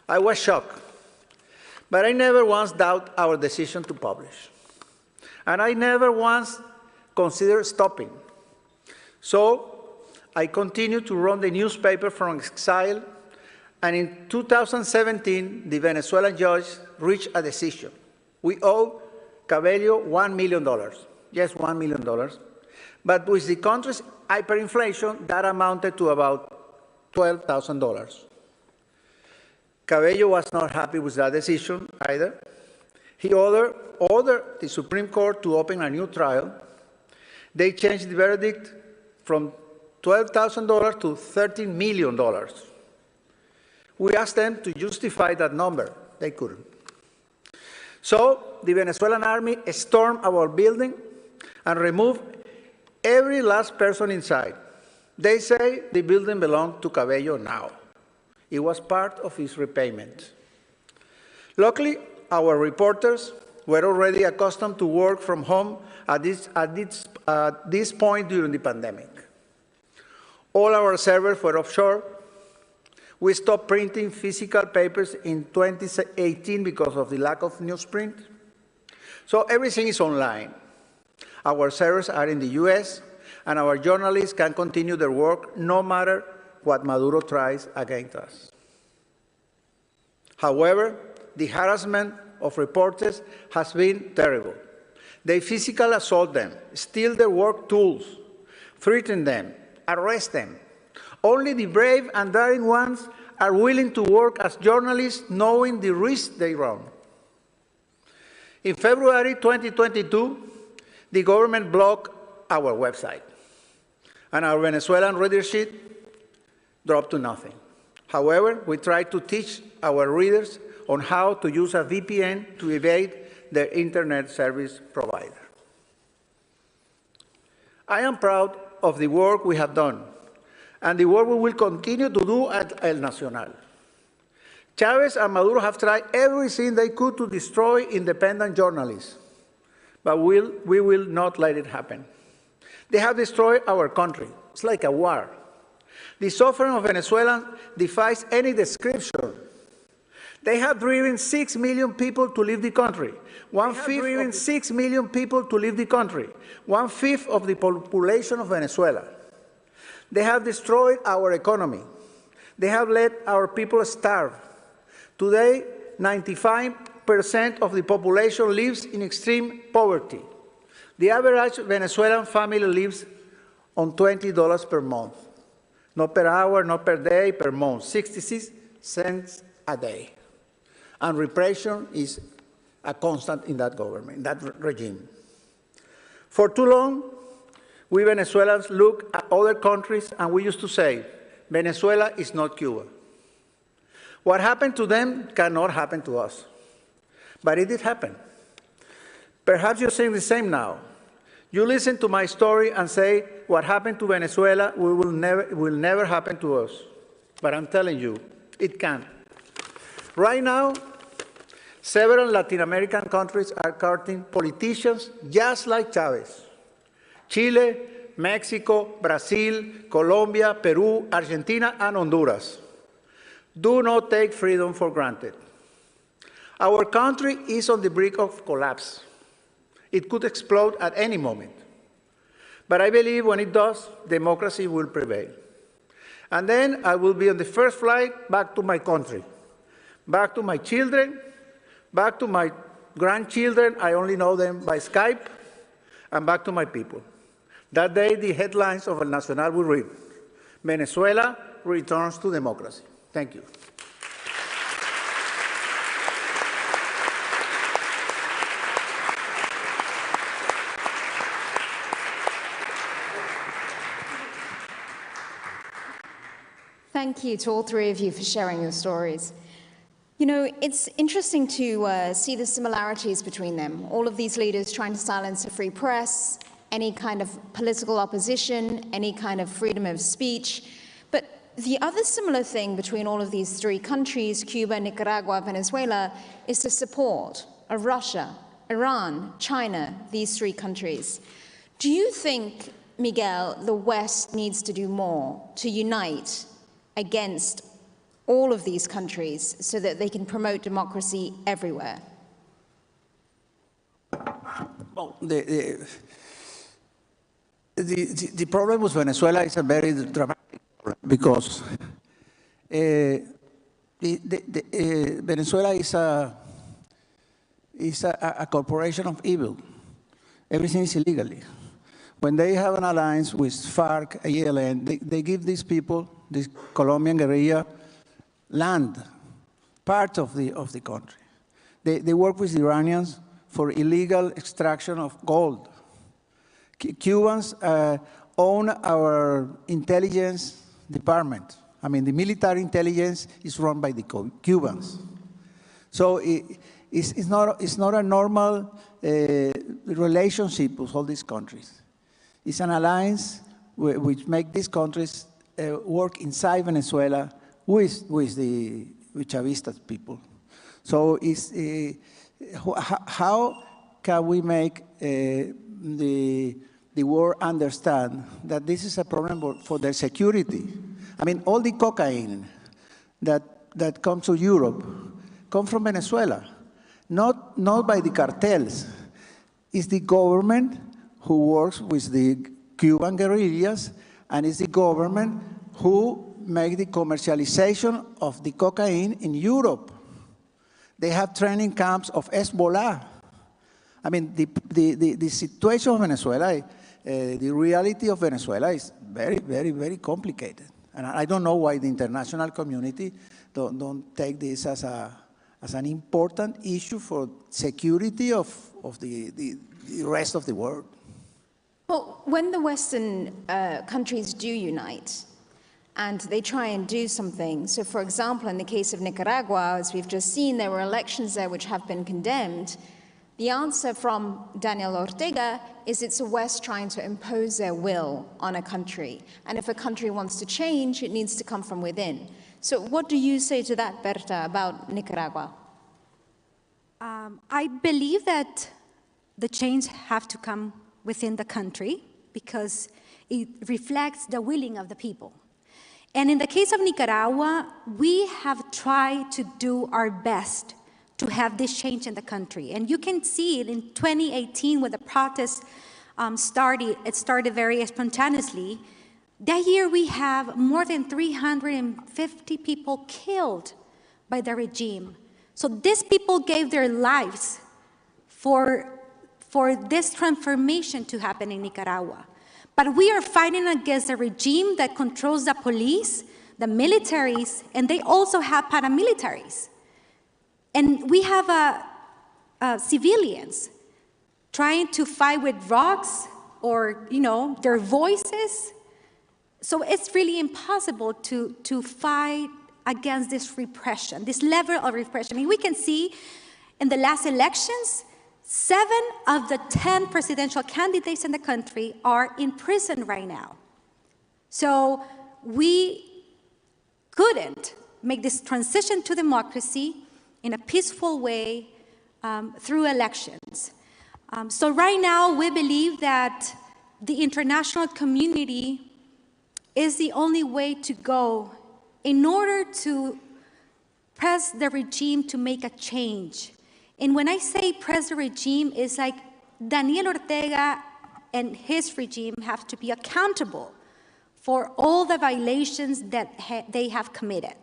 I was shocked, but I never once doubted our decision to publish. And I never once considered stopping. So I continued to run the newspaper from exile, and in 2017, the Venezuelan judge reached a decision. We owe Cabello $1 million, yes, $1 million, but with the country's hyperinflation, that amounted to about $12,000. Cabello was not happy with that decision either. He ordered the Supreme Court to open a new trial. They changed the verdict from $12,000 to $13 million. We asked them to justify that number. They couldn't. So the Venezuelan army stormed our building and removed every last person inside. They say the building belonged to Cabello now. It was part of his repayment. Luckily, our reporters were already accustomed to work from home at this point during the pandemic. All our servers were offshore. We stopped printing physical papers in 2018 because of the lack of newsprint. So everything is online. Our servers are in the US, and our journalists can continue their work no matter what Maduro tries against us. However, the harassment of reporters has been terrible. They physically assault them, steal their work tools, threaten them, arrest them. Only the brave and daring ones are willing to work as journalists knowing the risks they run. In February 2022, the government blocked our website, and our Venezuelan readership dropped to nothing. However, we tried to teach our readers on how to use a VPN to evade their internet service provider. I am proud of the work we have done and the work we will continue to do at El Nacional. Chavez and Maduro have tried everything they could to destroy independent journalists, but we will not let it happen. They have destroyed our country. It's like a war. The suffering of Venezuelans defies any description. They have driven 6 million people to leave the country. One-fifth 6 million people to leave the country. One-fifth of the population of Venezuela. They have destroyed our economy. They have let our people starve. Today, 95% of the population lives in extreme poverty. The average Venezuelan family lives on $20 per month. Not per hour, not per day, per month. 66 cents a day. And repression is a constant in that government, in that regime. For too long, we Venezuelans look at other countries and we used to say, Venezuela is not Cuba. What happened to them cannot happen to us. But it did happen. Perhaps you're saying the same now. You listen to my story and say, what happened to Venezuela will never happen to us. But I'm telling you, it can. Right now, several Latin American countries are courting politicians just like Chavez. Chile, Mexico, Brazil, Colombia, Peru, Argentina, and Honduras. Do not take freedom for granted. Our country is on the brink of collapse. It could explode at any moment. But I believe when it does, democracy will prevail. And then I will be on the first flight back to my country, back to my children, back to my grandchildren, I only know them by Skype, and back to my people. That day, the headlines of El Nacional will read, Venezuela returns to democracy. Thank you. Thank you to all three of you for sharing your stories. You know, it's interesting to see the similarities between them. All of these leaders trying to silence a free press, any kind of political opposition, any kind of freedom of speech. But the other similar thing between all of these three countries, Cuba, Nicaragua, Venezuela, is the support of Russia, Iran, China, these three countries. Do you think, Miguel, the West needs to do more to unite against all of these countries so that they can promote democracy everywhere? Well, the problem with Venezuela is a very dramatic problem because Venezuela is a corporation of evil. Everything is illegally. When they have an alliance with FARC, ELN, they give these people, this Colombian guerrilla, land, part of the country. They work with the Iranians for illegal extraction of gold. Cubans own our intelligence department. I mean, the military intelligence is run by the Cubans. So it's not a normal relationship with all these countries. It's an alliance which makes these countries work inside Venezuela with Chavista people. So how can we make the world understand that this is a problem for their security? I mean, all the cocaine that comes to Europe comes from Venezuela, not by the cartels. It's the government who works with the Cuban guerrillas, and it's the government who make the commercialization of the cocaine in Europe. They have training camps of Hezbollah. I mean, the situation of Venezuela, the reality of Venezuela is very, very, very complicated. And I don't know why the international community don't take this as an important issue for security of the rest of the world. Well, when the Western countries do unite and they try and do something, so for example, in the case of Nicaragua, as we've just seen, there were elections there which have been condemned. The answer from Daniel Ortega is it's the West trying to impose their will on a country. And if a country wants to change, it needs to come from within. So what do you say to that, Berta, about Nicaragua? I believe that the change have to come within the country because it reflects the willing of the people. And in the case of Nicaragua, we have tried to do our best to have this change in the country. And you can see it in 2018 when the protests started, it started very spontaneously. That year we have more than 350 people killed by the regime. So these people gave their lives for this transformation to happen in Nicaragua. But we are fighting against a regime that controls the police, the militaries, and they also have paramilitaries. And we have civilians trying to fight with rocks or, their voices. So it's really impossible to fight against this repression, this level of repression. I mean, we can see in the last elections, 7 of the 10 presidential candidates in the country are in prison right now. So we couldn't make this transition to democracy in a peaceful way through elections. So right now, we believe that the international community is the only way to go in order to press the regime to make a change. And when I say press the regime, it's like Daniel Ortega and his regime have to be accountable for all the violations that they have committed.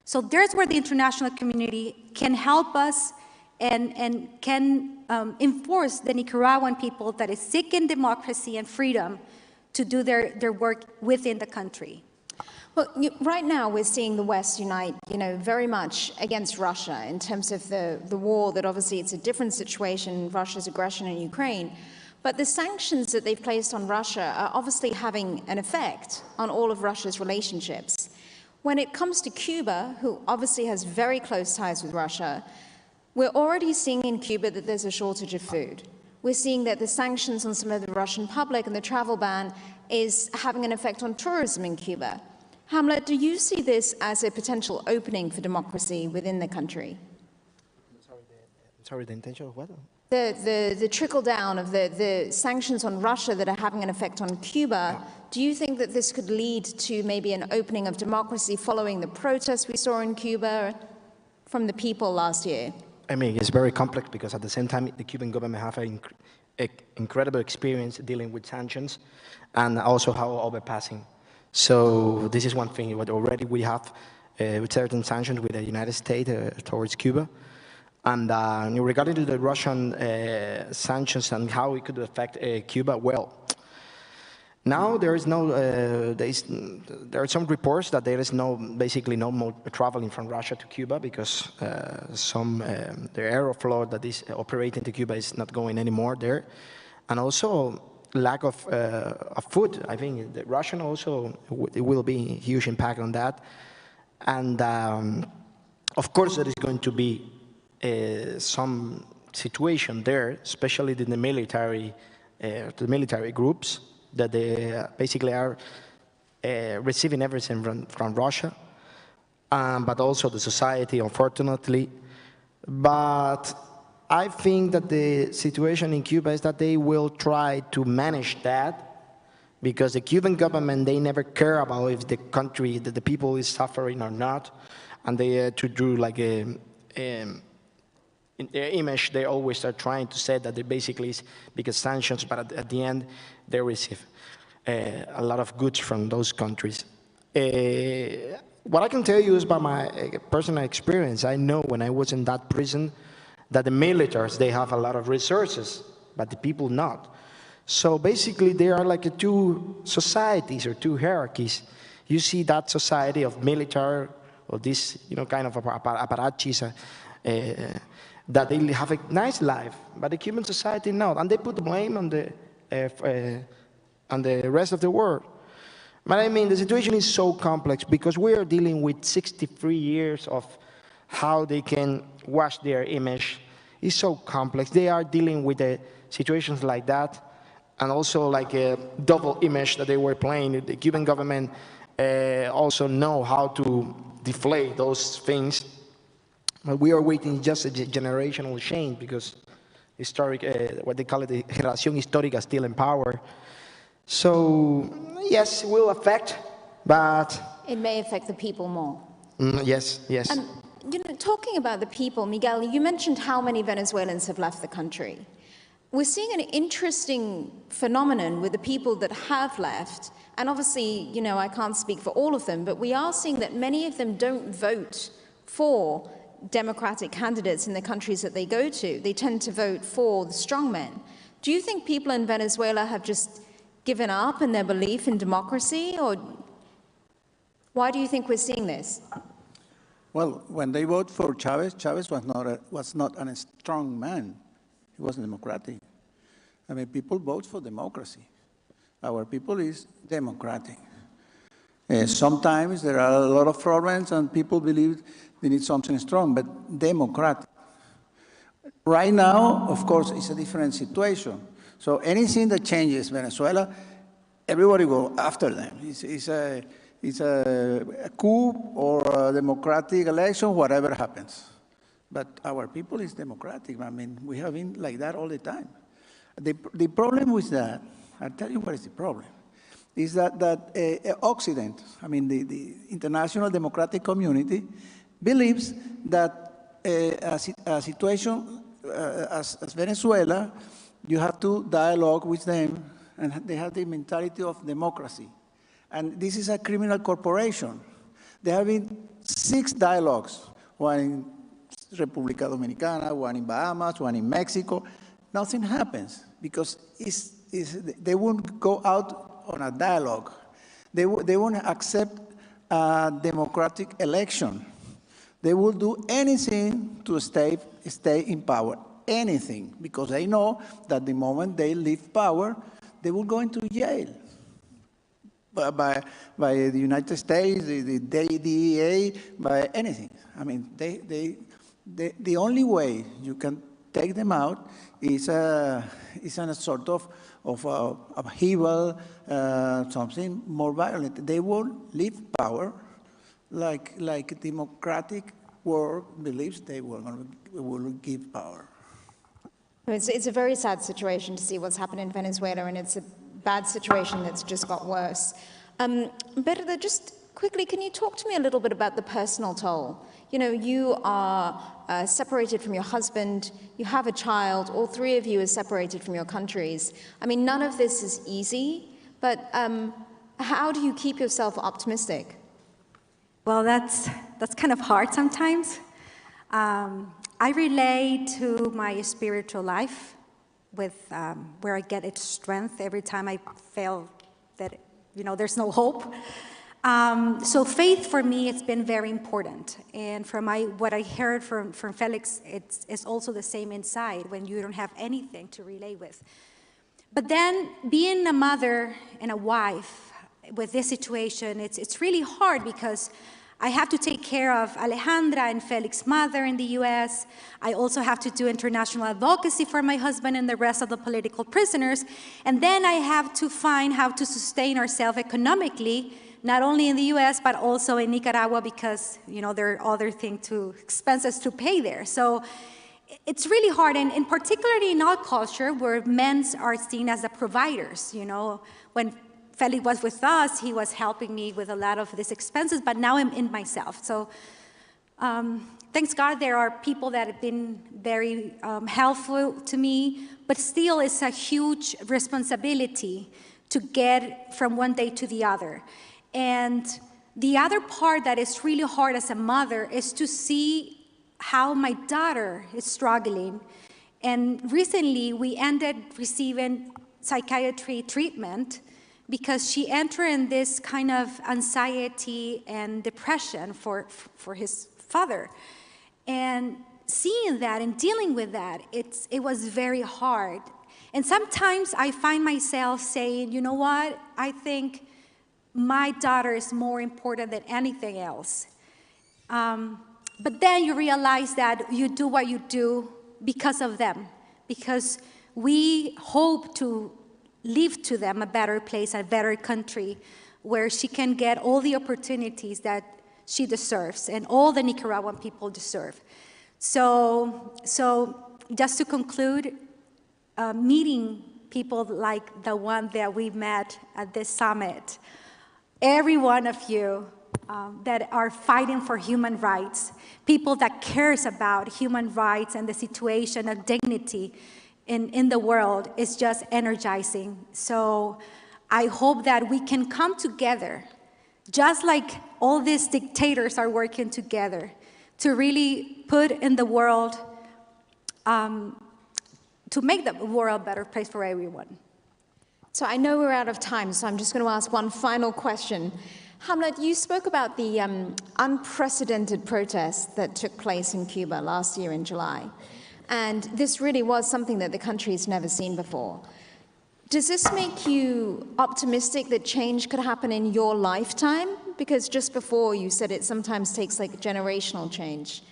So there's where the international community can help us and can enforce the Nicaraguan people that is seeking democracy and freedom to do their work within the country. Well, right now we're seeing the West unite, very much against Russia in terms of the war, that obviously it's a different situation, Russia's aggression in Ukraine. But the sanctions that they've placed on Russia are obviously having an effect on all of Russia's relationships. When it comes to Cuba, who obviously has very close ties with Russia, we're already seeing in Cuba that there's a shortage of food. We're seeing that the sanctions on some of the Russian public and the travel ban is having an effect on tourism in Cuba. Hamlet, do you see this as a potential opening for democracy within the country? Sorry, the intention of what? The trickle down of the sanctions on Russia that are having an effect on Cuba, do you think that this could lead to maybe an opening of democracy following the protests we saw in Cuba from the people last year? I mean, it's very complex because at the same time, the Cuban government have an incredible experience dealing with sanctions and also how overpassing. So this is one thing, but already we have certain sanctions with the United States towards Cuba. And regarding to the Russian sanctions and how it could affect Cuba, well, now there is no, there are some reports that there is basically no more traveling from Russia to Cuba because the aeroflow that is operating to Cuba is not going anymore there. And also lack of food. I think the Russian also, it will be a huge impact on that. And of course there is going to be some situation there, especially in the military groups, that they basically are receiving everything from Russia, but also the society, unfortunately. But I think that the situation in Cuba is that they will try to manage that, because the Cuban government, they never care about if the country, that the people is suffering or not, and they to do like in their image, they always are trying to say that they basically is because sanctions, but at the end, they receive a lot of goods from those countries. What I can tell you is by my personal experience. I know when I was in that prison that the militaries, they have a lot of resources, but the people not. So basically, there are like two societies or two hierarchies. You see that society of military or this, kind of apparatchiks, that they have a nice life, but the Cuban society not, and they put the blame on the rest of the world. But I mean, the situation is so complex because we are dealing with 63 years of how they can wash their image. It's so complex. They are dealing with situations like that, and also like a double image that they were playing. The Cuban government also know how to deflate those things. But we are waiting just a generational change because historic, what they call it, the generación histórica still in power. So yes, it will affect, but it may affect the people more. Yes. Talking about the people, Miguel, you mentioned how many Venezuelans have left the country. We're seeing an interesting phenomenon with the people that have left, and obviously, I can't speak for all of them, but we are seeing that many of them don't vote for democratic candidates in the countries that they go to. They tend to vote for the strongmen. Do you think people in Venezuela have just given up in their belief in democracy, or why do you think we're seeing this? Well, when they vote for Chavez, Chavez was not a strong man. He wasn't democratic. I mean, people vote for democracy. Our people is democratic. Sometimes there are a lot of problems and people believe they need something strong, but democratic. Right now, of course, it's a different situation. So anything that changes Venezuela, everybody go after them. It's a coup or a democratic election, whatever happens. But our people is democratic. I mean, we have been like that all the time. The problem with that, I'll tell you what is the problem, is that Occident, I mean, the international democratic community, believes that a situation as Venezuela, you have to dialogue with them, and they have the mentality of democracy. And this is a criminal corporation. There have been 6 dialogues, one in República Dominicana, one in Bahamas, one in Mexico. Nothing happens because they won't go out on a dialogue. They won't accept a democratic election. They will do anything to stay in power, anything, because they know that the moment they leave power, they will go into jail. By the United States, the DEA, by anything. I mean, the only way you can take them out is a sort of upheaval, something more violent. They won't leave power like democratic world believes they will give power. It's a very sad situation to see what's happened in Venezuela, and it's a bad situation that's just got worse. Berta, just quickly, can you talk to me a little bit about the personal toll? You are separated from your husband, you have a child, all 3 of you are separated from your countries. I mean, none of this is easy, but how do you keep yourself optimistic? Well, that's kind of hard sometimes. I relate to my spiritual life with where I get its strength every time I feel that, there's no hope. So faith for me, it's been very important. And from what I heard from Felix, it's also the same inside when you don't have anything to relate with. But then being a mother and a wife with this situation, it's really hard because I have to take care of Alejandra and Felix's mother in the US. I also have to do international advocacy for my husband and the rest of the political prisoners. And then I have to find how to sustain ourselves economically, not only in the US, but also in Nicaragua because, there are other expenses to pay there. So it's really hard, and particularly in our culture where men are seen as the providers, When Felix was with us, he was helping me with a lot of these expenses, but now I'm in myself. So thanks God there are people that have been very helpful to me, but still it's a huge responsibility to get from one day to the other. And the other part that is really hard as a mother is to see how my daughter is struggling. And recently we ended receiving psychiatry treatment because she entered in this kind of anxiety and depression for his father. And seeing that and dealing with that, it was very hard. And sometimes I find myself saying, you know what, I think my daughter is more important than anything else. But then you realize that you do what you do because of them, because we hope to leave to them a better place, a better country, where she can get all the opportunities that she deserves and all the Nicaraguan people deserve. So just to conclude, meeting people like the one that we met at this summit, every one of you that are fighting for human rights, people that cares about human rights and the situation of dignity in the world is just energizing. So I hope that we can come together, just like all these dictators are working together, to really put in the world, to make the world a better place for everyone. So I know we're out of time, so I'm just going to ask one final question. Hamlet, you spoke about the unprecedented protests that took place in Cuba last year in July. And this really was something that the country's never seen before. Does this make you optimistic that change could happen in your lifetime? Because just before you said it sometimes takes like generational change.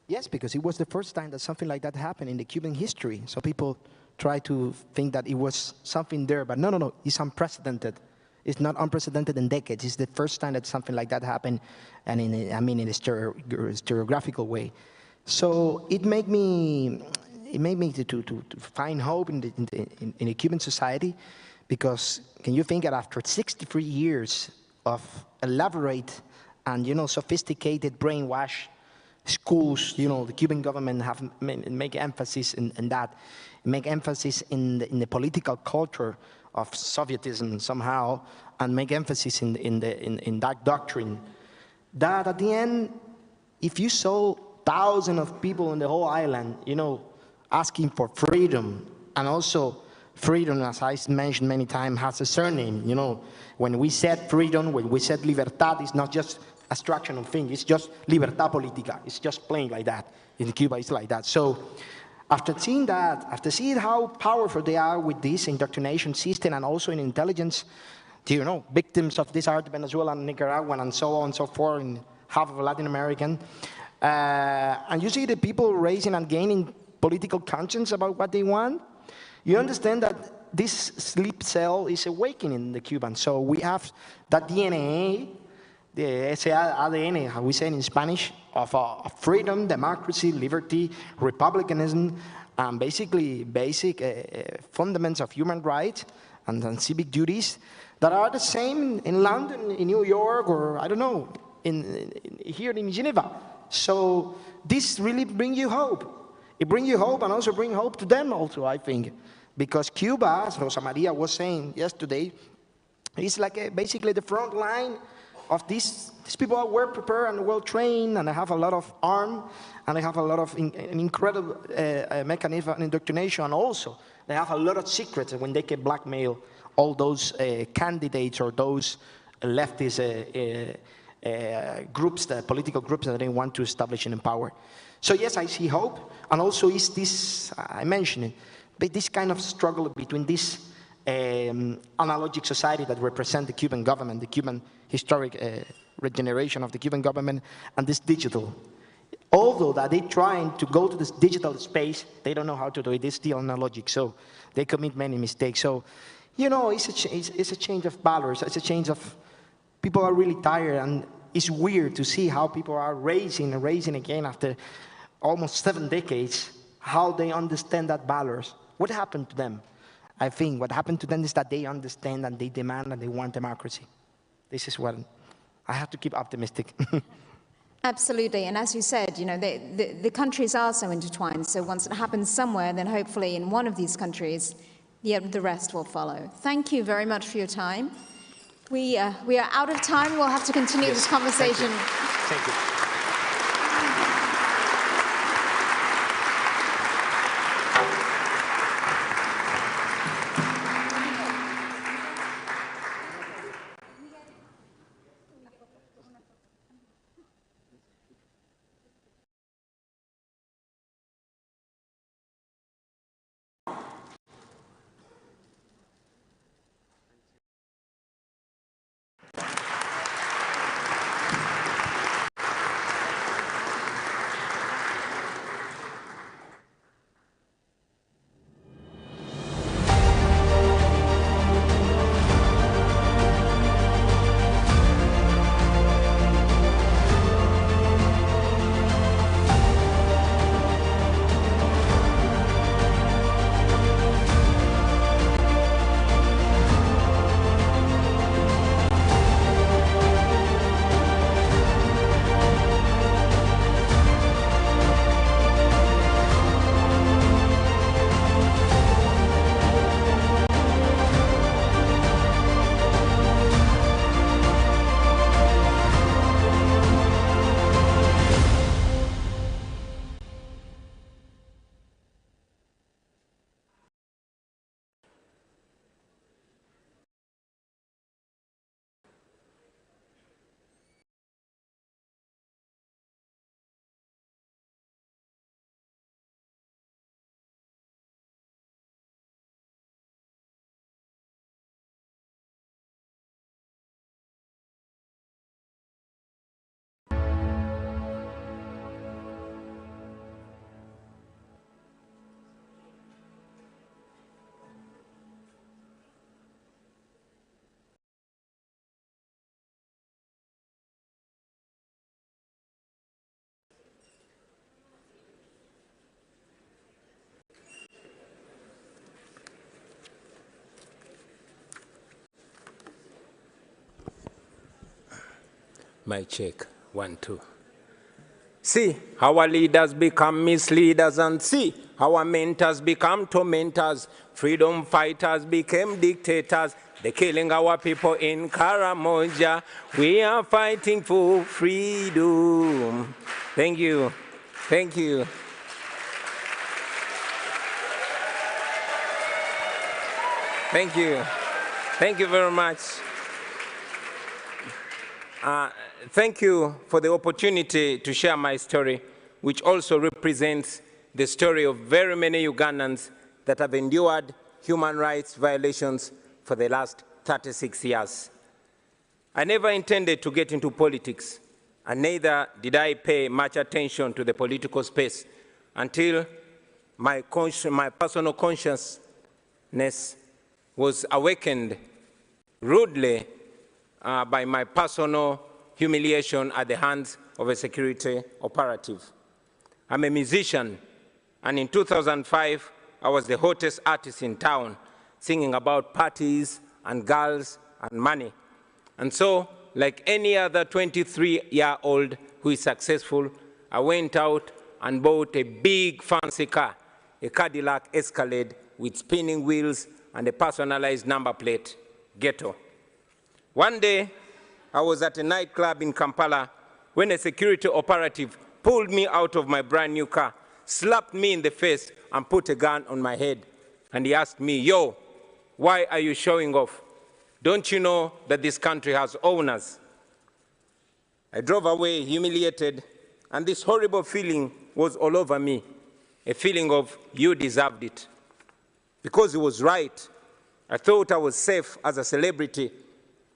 Yes, because it was the first time that something like that happened in the Cuban history. So people try to think that it was something there, but no, it's unprecedented. It's not unprecedented in decades. It's the first time that something like that happened, and in a historiographical way. So it made me to find hope in the Cuban society, because can you think that after 63 years of elaborate and sophisticated brainwash schools, the Cuban government have make emphasis in that, make emphasis in the political culture of Sovietism somehow, and make emphasis in that doctrine. That at the end, if you saw thousands of people in the whole island, asking for freedom, and also freedom, as I mentioned many times, has a surname. When we said freedom, when we said libertad, it's not just abstraction of things, it's just libertad política. It's just plain like that. In Cuba, it's like that. So after seeing that, after seeing how powerful they are with this indoctrination system and also in intelligence, victims of this are Venezuela and Nicaragua and so on and so forth, and half of Latin American, and you see the people raising and gaining political conscience about what they want, you understand that this sleep cell is awakening the Cubans. So we have that DNA, the ADN, how we say in Spanish, of freedom, democracy, liberty, republicanism, and basically basic fundamentals of human rights and civic duties that are the same in London, in New York, or I don't know, here in Geneva. So this really brings you hope. It brings you hope and also brings hope to them also, I think. Because Cuba, as Rosa Maria was saying yesterday, is like basically the front line of these people are well prepared and well trained, and they have a lot of arm, and they have a lot of an incredible mechanism of indoctrination, and also they have a lot of secrets when they can blackmail all those candidates or those leftist groups, the political groups that they want to establish in power. So yes, I see hope, and also is this, I mentioned it, but this kind of struggle between this analogic society that represents the Cuban government, the Cuban historic regeneration of the Cuban government, and this digital. Although that they're trying to go to this digital space, they don't know how to do it. It's still analogic, so they commit many mistakes. So, it's a change of balance. It's a change of, people are really tired, and it's weird to see how people are raising and raising again after almost 7 decades, how they understand that balance. What happened to them? I think what happened to them is that they understand and they demand and they want democracy. This is what I have to keep optimistic. Absolutely, and as you said, the countries are so intertwined, so once it happens somewhere, then hopefully in one of these countries, the rest will follow. Thank you very much for your time. We are out of time. We'll have to continue this conversation. Thank you. My check, 1, 2. See, our leaders become misleaders, and see, our mentors become tormentors. Freedom fighters became dictators. They're killing our people in Karamoja. We are fighting for freedom. Thank you. Thank you. Thank you. Thank you very much. Thank you for the opportunity to share my story, which also represents the story of very many Ugandans that have endured human rights violations for the last 36 years. I never intended to get into politics, and neither did I pay much attention to the political space until my personal consciousness was awakened rudely by my personal humiliation at the hands of a security operative. I'm a musician, and in 2005, I was the hottest artist in town, singing about parties and girls and money. And so, like any other 23-year-old who is successful, I went out and bought a big fancy car, a Cadillac Escalade with spinning wheels and a personalized number plate, Ghetto. One day, I was at a nightclub in Kampala when a security operative pulled me out of my brand new car, slapped me in the face, and put a gun on my head. And he asked me, "Yo, why are you showing off? Don't you know that this country has owners?" I drove away humiliated, and this horrible feeling was all over me, a feeling of you deserved it. Because he was right, I thought I was safe as a celebrity,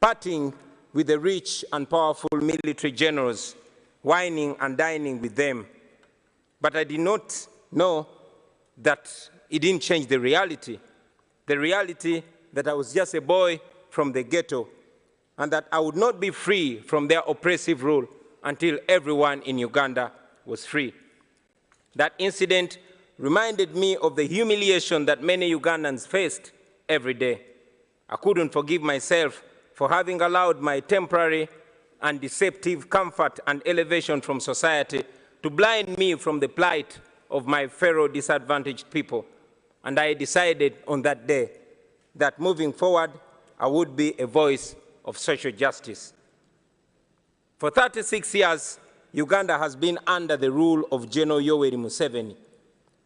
partying with the rich and powerful military generals, whining and dining with them. But I did not know that it didn't change the reality that I was just a boy from the ghetto, and that I would not be free from their oppressive rule until everyone in Uganda was free. That incident reminded me of the humiliation that many Ugandans faced every day. I couldn't forgive myself for having allowed my temporary and deceptive comfort and elevation from society to blind me from the plight of my fellow disadvantaged people. And I decided on that day that moving forward, I would be a voice of social justice. For 36 years, Uganda has been under the rule of General Yoweri Museveni.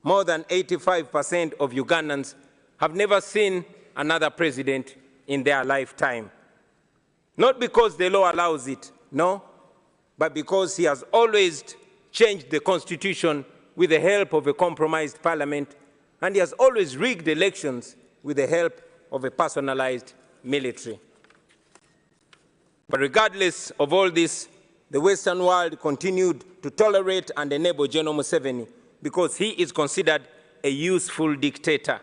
More than 85% of Ugandans have never seen another president in their lifetime. Not because the law allows it, no, but because he has always changed the constitution with the help of a compromised parliament, and he has always rigged elections with the help of a personalized military. But regardless of all this, the Western world continued to tolerate and enable General Museveni because he is considered a useful dictator,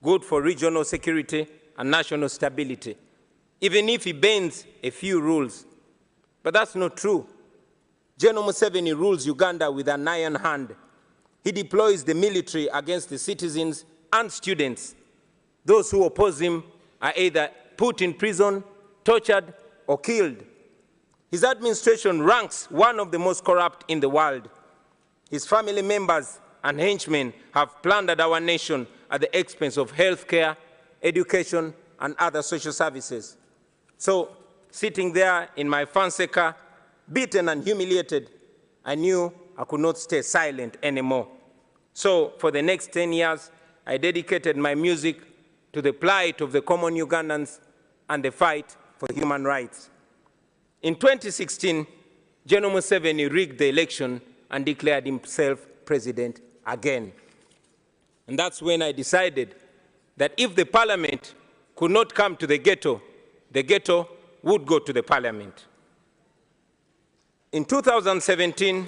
good for regional security and national stability, even if he bends a few rules. But that's not true. General Museveni rules Uganda with an iron hand. He deploys the military against the citizens and students. Those who oppose him are either put in prison, tortured, or killed. His administration ranks one of the most corrupt in the world. His family members and henchmen have plundered our nation at the expense of healthcare, education, and other social services. So, sitting there in my fancy car, beaten and humiliated, I knew I could not stay silent anymore. So, for the next 10 years, I dedicated my music to the plight of the common Ugandans and the fight for human rights. In 2016, General Museveni rigged the election and declared himself president again. And that's when I decided that if the parliament could not come to the ghetto would go to the parliament. In 2017,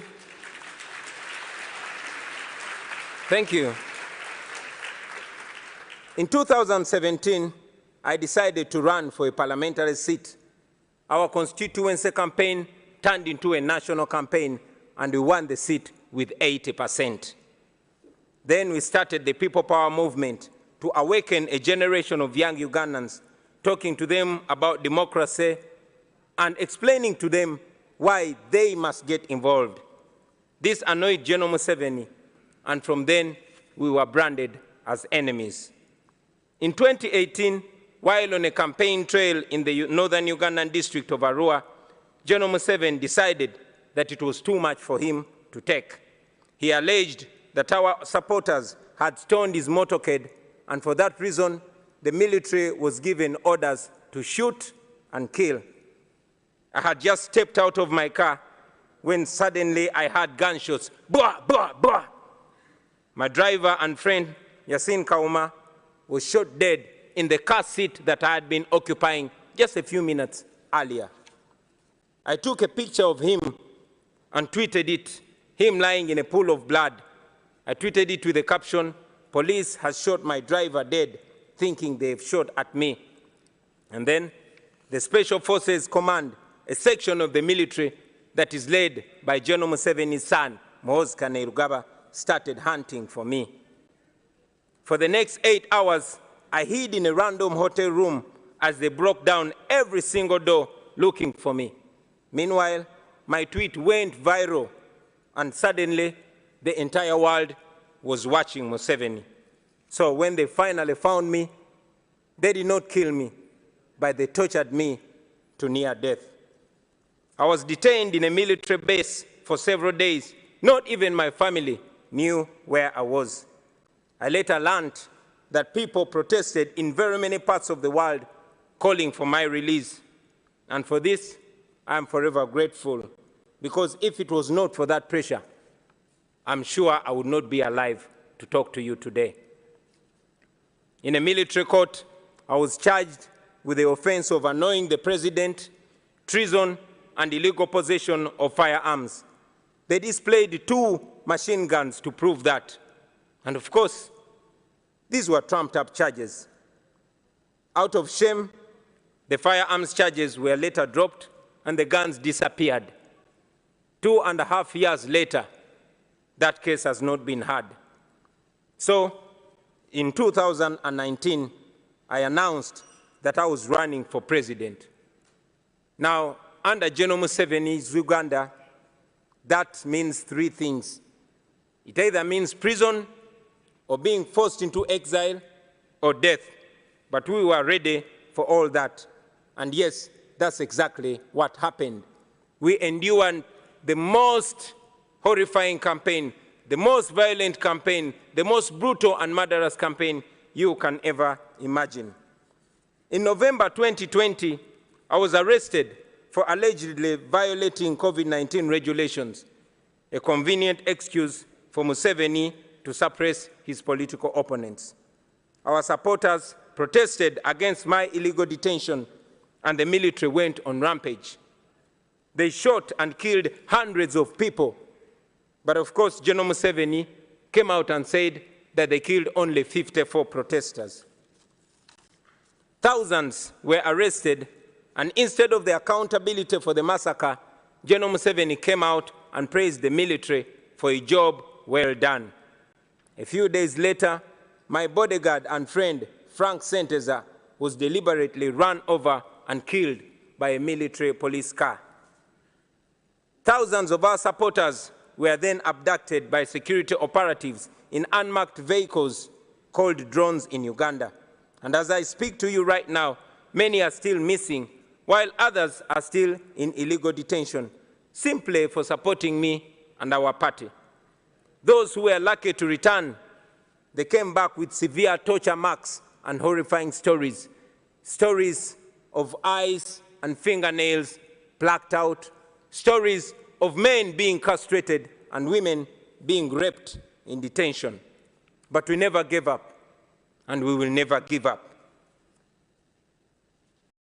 thank you. In 2017, I decided to run for a parliamentary seat. Our constituency campaign turned into a national campaign, and we won the seat with 80%. Then we started the People Power movement to awaken a generation of young Ugandans, talking to them about democracy and explaining to them why they must get involved. This annoyed General Museveni, and from then we were branded as enemies. In 2018, while on a campaign trail in the northern Ugandan district of Arua, General Museveni decided that it was too much for him to take. He alleged that our supporters had stoned his motorcade, and for that reason, the military was given orders to shoot and kill. I had just stepped out of my car when suddenly I heard gunshots, blah, blah, blah. My driver and friend, Yasin Kauma, was shot dead in the car seat that I had been occupying just a few minutes earlier. I took a picture of him and tweeted it, him lying in a pool of blood. I tweeted it with the caption, "Police has shot my driver dead, thinking they've shot at me." And then the Special Forces Command, a section of the military that is led by General Museveni's son, Muhoozi Kainerugaba, started hunting for me. For the next 8 hours, I hid in a random hotel room as they broke down every single door looking for me. Meanwhile, my tweet went viral, and suddenly the entire world was watching Museveni. So when they finally found me, they did not kill me, but they tortured me to near death. I was detained in a military base for several days. Not even my family knew where I was. I later learned that people protested in very many parts of the world calling for my release. And for this, I am forever grateful, because if it was not for that pressure, I'm sure I would not be alive to talk to you today. In a military court, I was charged with the offense of annoying the president, treason, and illegal possession of firearms. They displayed 2 machine guns to prove that. And of course, these were trumped-up charges. Out of shame, the firearms charges were later dropped and the guns disappeared. 2.5 years later, that case has not been heard. So, in 2019, I announced that I was running for president. Now, under General Museveni's Uganda, that means 3 things. It either means prison, or being forced into exile, or death. But we were ready for all that. And yes, that's exactly what happened. We endured the most horrifying campaign, the most violent campaign, the most brutal and murderous campaign you can ever imagine. In November 2020, I was arrested for allegedly violating COVID-19 regulations, a convenient excuse for Museveni to suppress his political opponents. Our supporters protested against my illegal detention, and the military went on rampage. They shot and killed hundreds of people. But of course, General Museveni came out and said that they killed only 54 protesters. Thousands were arrested, and instead of the accountability for the massacre, General Museveni came out and praised the military for a job well done. A few days later, my bodyguard and friend, Frank Senteza, was deliberately run over and killed by a military police car. Thousands of our supporters were then abducted by security operatives in unmarked vehicles called drones in Uganda. And as I speak to you right now, many are still missing, while others are still in illegal detention, simply for supporting me and our party. Those who were lucky to return, they came back with severe torture marks and horrifying stories. Stories of eyes and fingernails plucked out, stories of men being castrated and women being raped in detention. But we never gave up, and we will never give up.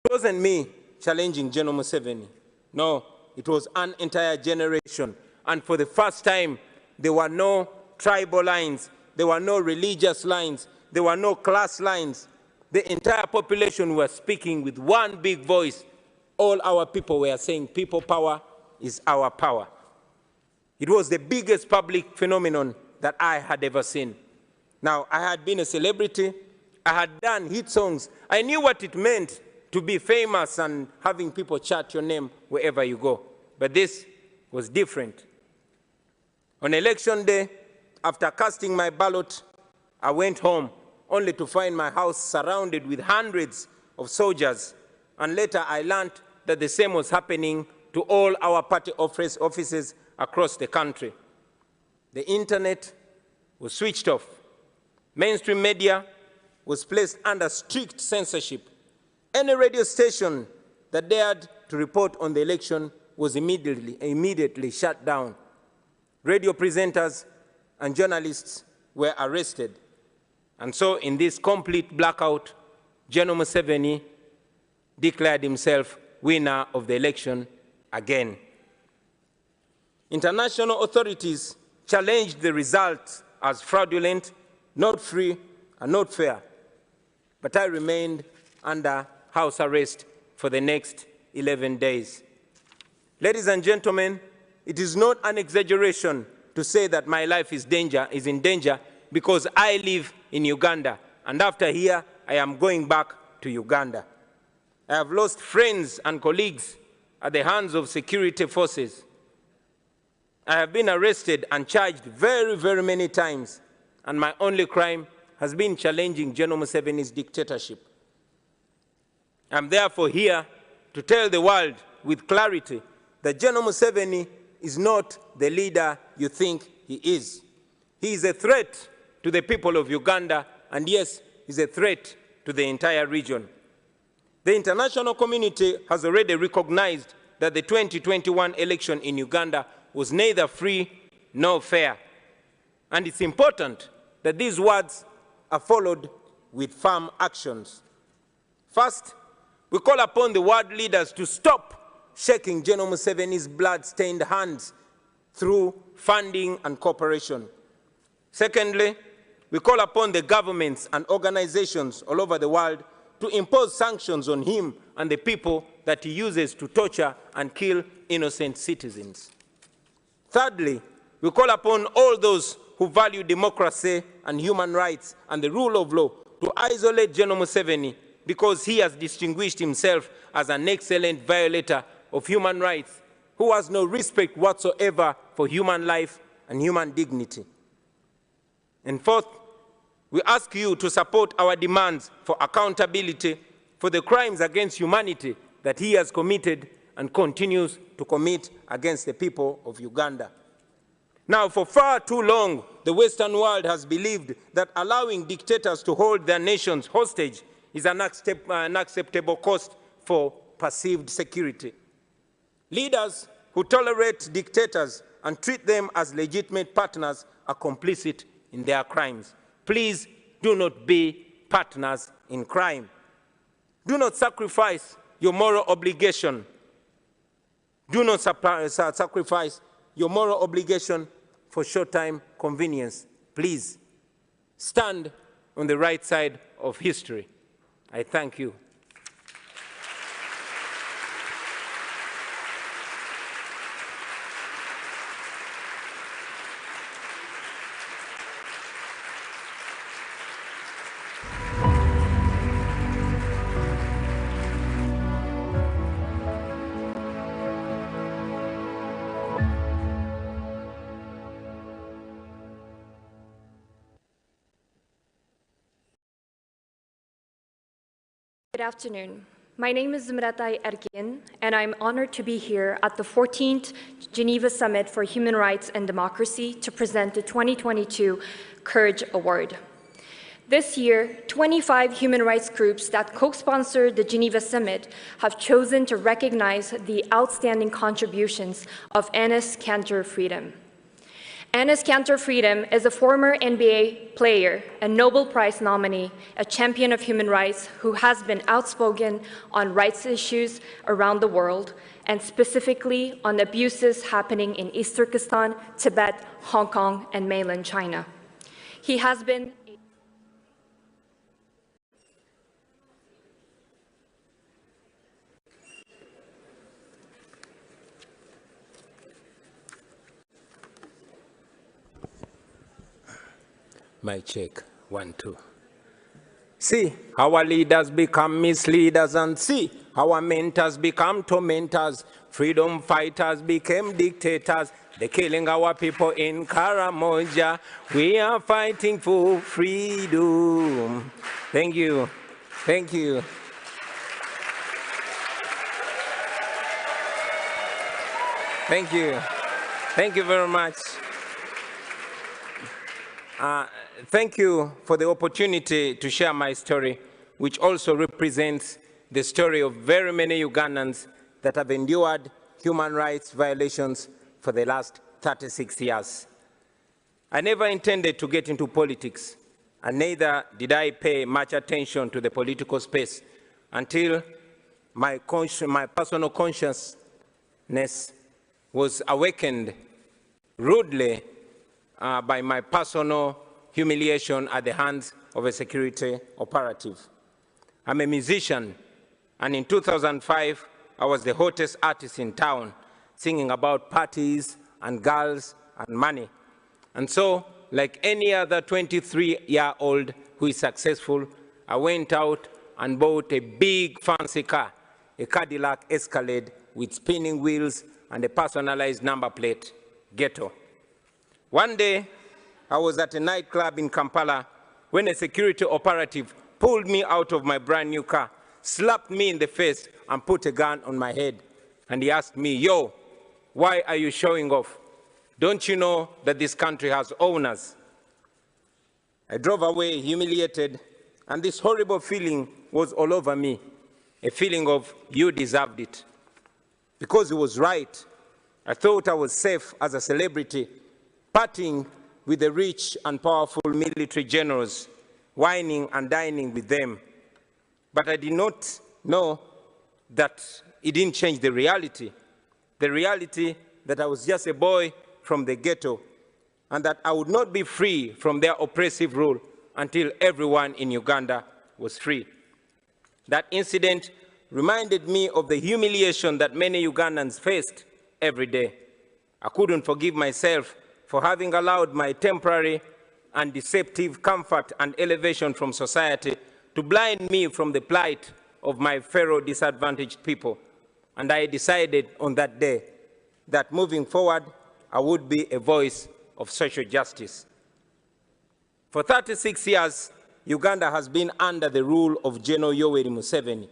It wasn't me challenging General Museveni. No, it was an entire generation. And for the first time, there were no tribal lines, there were no religious lines, there were no class lines. The entire population was speaking with one big voice. All our people were saying, people power is our power. It was the biggest public phenomenon that I had ever seen. Now, I had been a celebrity, I had done hit songs, I knew what it meant to be famous and having people chat your name wherever you go. But this was different. On election day, after casting my ballot, I went home only to find my house surrounded with hundreds of soldiers. And later I learned that the same was happening to all our party offices across the country. The internet was switched off. Mainstream media was placed under strict censorship. Any radio station that dared to report on the election was immediately shut down. Radio presenters and journalists were arrested. And so in this complete blackout, General Museveni declared himself winner of the election again. International authorities challenged the result as fraudulent, not free, and not fair. But I remained under house arrest for the next 11 days. Ladies and gentlemen, it is not an exaggeration to say that my life is in danger because I live in Uganda, and after here, I am going back to Uganda. I have lost friends and colleagues at the hands of security forces. I have been arrested and charged very, very many times, and my only crime has been challenging General Museveni's dictatorship. I'm therefore here to tell the world with clarity that General Museveni is not the leader you think he is. He is a threat to the people of Uganda, and yes, he's a threat to the entire region. The international community has already recognized that the 2021 election in Uganda was neither free nor fair. And it's important that these words are followed with firm actions. First, we call upon the world leaders to stop shaking General Museveni's blood-stained hands through funding and cooperation. Secondly, we call upon the governments and organizations all over the world to impose sanctions on him and the people that he uses to torture and kill innocent citizens. Thirdly, we call upon all those who value democracy and human rights and the rule of law to isolate General Museveni because he has distinguished himself as an excellent violator of human rights who has no respect whatsoever for human life and human dignity. And fourth, we ask you to support our demands for accountability for the crimes against humanity that he has committed and continues to commit against the people of Uganda. Now, for far too long, the Western world has believed that allowing dictators to hold their nations hostage is an unacceptable cost for perceived security. Leaders who tolerate dictators and treat them as legitimate partners are complicit in their crimes. Please do not be partners in crime. Do not sacrifice your moral obligation. Do not sacrifice your moral obligation for short-time convenience. Please stand on the right side of history. I thank you. Good afternoon. My name is Zimratai Erkin, and I'm honored to be here at the 14th Geneva Summit for Human Rights and Democracy to present the 2022 Courage Award. This year, 25 human rights groups that co-sponsored the Geneva Summit have chosen to recognize the outstanding contributions of Enes Kanter Freedom. Enes Kanter Freedom is a former NBA player, a Nobel Prize nominee, a champion of human rights who has been outspoken on rights issues around the world, and specifically on abuses happening in East Turkestan, Tibet, Hong Kong, and mainland China. He has been My check, 1, 2. See, our leaders become misleaders, and see, our mentors become tormentors. Freedom fighters became dictators. They're killing our people in Karamoja. We are fighting for freedom. Thank you. Thank you. Thank you. Thank you very much. Thank you for the opportunity to share my story, which also represents the story of very many Ugandans that have endured human rights violations for the last 36 years. I never intended to get into politics, and neither did I pay much attention to the political space until my personal consciousness was awakened rudely by my personal humiliation at the hands of a security operative. I'm a musician, and in 2005, I was the hottest artist in town, singing about parties and girls and money. And so, like any other 23-year-old who is successful, I went out and bought a big fancy car, a Cadillac Escalade with spinning wheels and a personalized number plate, Ghetto. One day, I was at a nightclub in Kampala when a security operative pulled me out of my brand new car, slapped me in the face, and put a gun on my head. And he asked me, "Yo, why are you showing off? Don't you know that this country has owners?" I drove away humiliated, and this horrible feeling was all over me, a feeling of you deserved it. Because he was right, I thought I was safe as a celebrity, partying with the rich and powerful military generals, whining and dining with them. But I did not know that it didn't change the reality that I was just a boy from the ghetto, and that I would not be free from their oppressive rule until everyone in Uganda was free. That incident reminded me of the humiliation that many Ugandans faced every day. I couldn't forgive myself for having allowed my temporary and deceptive comfort and elevation from society to blind me from the plight of my fellow disadvantaged people. And I decided on that day that moving forward, I would be a voice of social justice. For 36 years, Uganda has been under the rule of General Yoweri Museveni.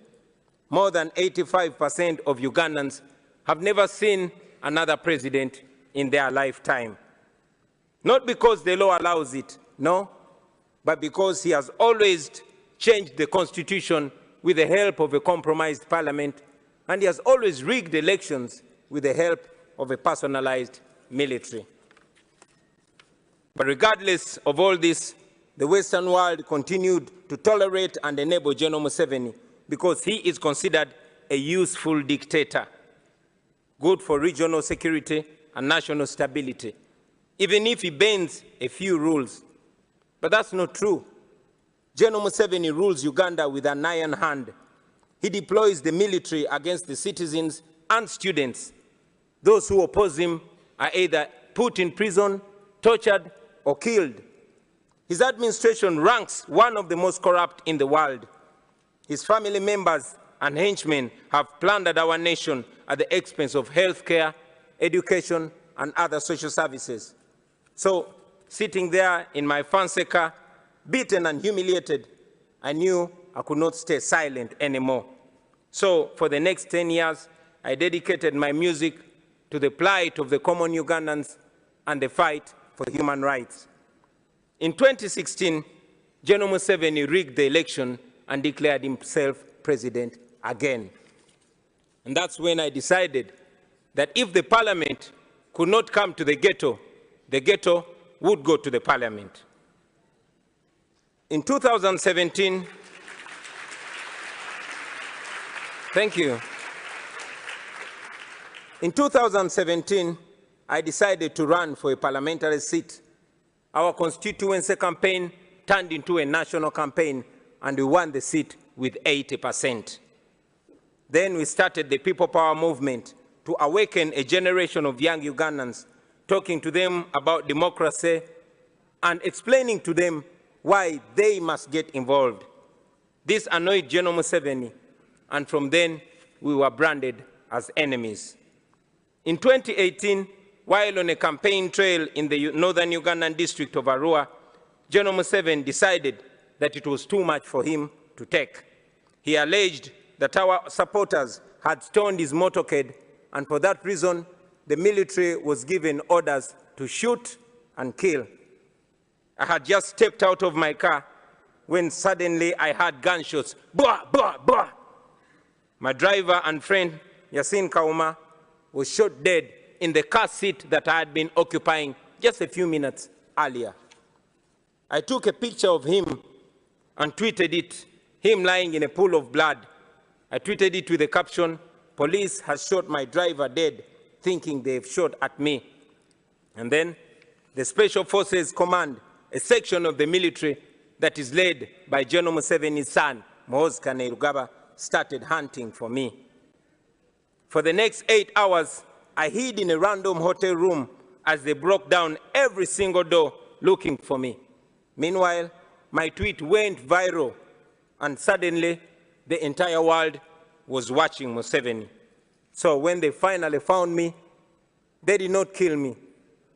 More than 85% of Ugandans have never seen another president in their lifetime. Not because the law allows it, no, but because he has always changed the constitution with the help of a compromised parliament, and he has always rigged elections with the help of a personalized military. But regardless of all this, the Western world continued to tolerate and enable General Museveni because he is considered a useful dictator, good for regional security and national stability, even if he bends a few rules. But that's not true. General Museveni rules Uganda with an iron hand. He deploys the military against the citizens and students. Those who oppose him are either put in prison, tortured, or killed. His administration ranks one of the most corrupt in the world. His family members and henchmen have plundered our nation at the expense of healthcare, education, and other social services. So, sitting there in my fancy car, beaten and humiliated, I knew I could not stay silent anymore. So, for the next 10 years, I dedicated my music to the plight of the common Ugandans and the fight for human rights. In 2016, General Museveni rigged the election and declared himself president again. And that's when I decided that if the parliament could not come to the ghetto would go to the parliament. In 2017, thank you. In 2017, I decided to run for a parliamentary seat. Our constituency campaign turned into a national campaign, and we won the seat with 80%. Then we started the People Power movement to awaken a generation of young Ugandans, talking to them about democracy and explaining to them why they must get involved. This annoyed General Museveni, and from then we were branded as enemies. In 2018, while on a campaign trail in the northern Ugandan district of Arua, General Museveni decided that it was too much for him to take. He alleged that our supporters had stoned his motorcade, and for that reason, the military was given orders to shoot and kill. I had just stepped out of my car when suddenly I heard gunshots, bah, bah, bah. My driver and friend, Yasin Kauma, was shot dead in the car seat that I had been occupying just a few minutes earlier. I took a picture of him and tweeted it, him lying in a pool of blood. I tweeted it with the caption, "Police has shot my driver dead, thinking they've shot at me." And then the Special Forces Command, a section of the military that is led by General Museveni's son, Muhoozi Kainerugaba, started hunting for me. For the next 8 hours, I hid in a random hotel room as they broke down every single door looking for me. Meanwhile, my tweet went viral, and suddenly the entire world was watching Museveni. So when they finally found me, they did not kill me,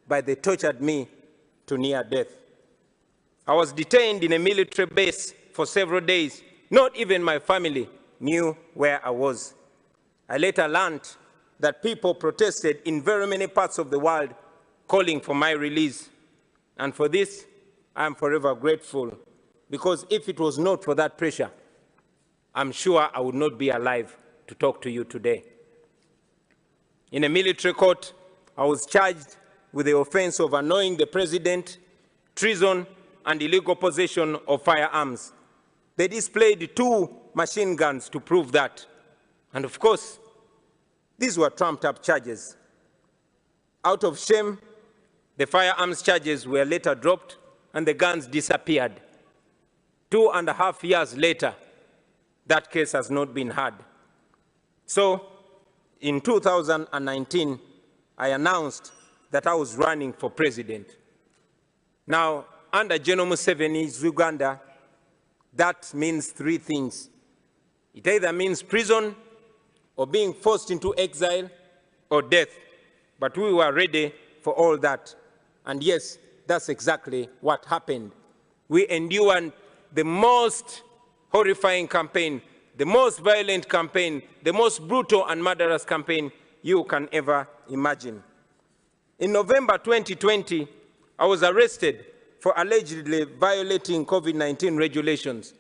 but they tortured me to near death. I was detained in a military base for several days. Not even my family knew where I was. I later learned that people protested in very many parts of the world calling for my release. And for this, I am forever grateful, because if it was not for that pressure, I'm sure I would not be alive to talk to you today. In a military court, I was charged with the offense of annoying the president, treason, and illegal possession of firearms. They displayed 2 machine guns to prove that. And of course, these were trumped-up charges. Out of shame, the firearms charges were later dropped and the guns disappeared. 2.5 years later, that case has not been heard. So, in 2019, I announced that I was running for president. Now, under General Museveni's Uganda, that means 3 things. It either means prison, or being forced into exile, or death. But we were ready for all that. And yes, that's exactly what happened. We endured the most horrifying campaign, the most violent campaign, the most brutal and murderous campaign you can ever imagine. In November 2020, I was arrested for allegedly violating COVID-19 regulations,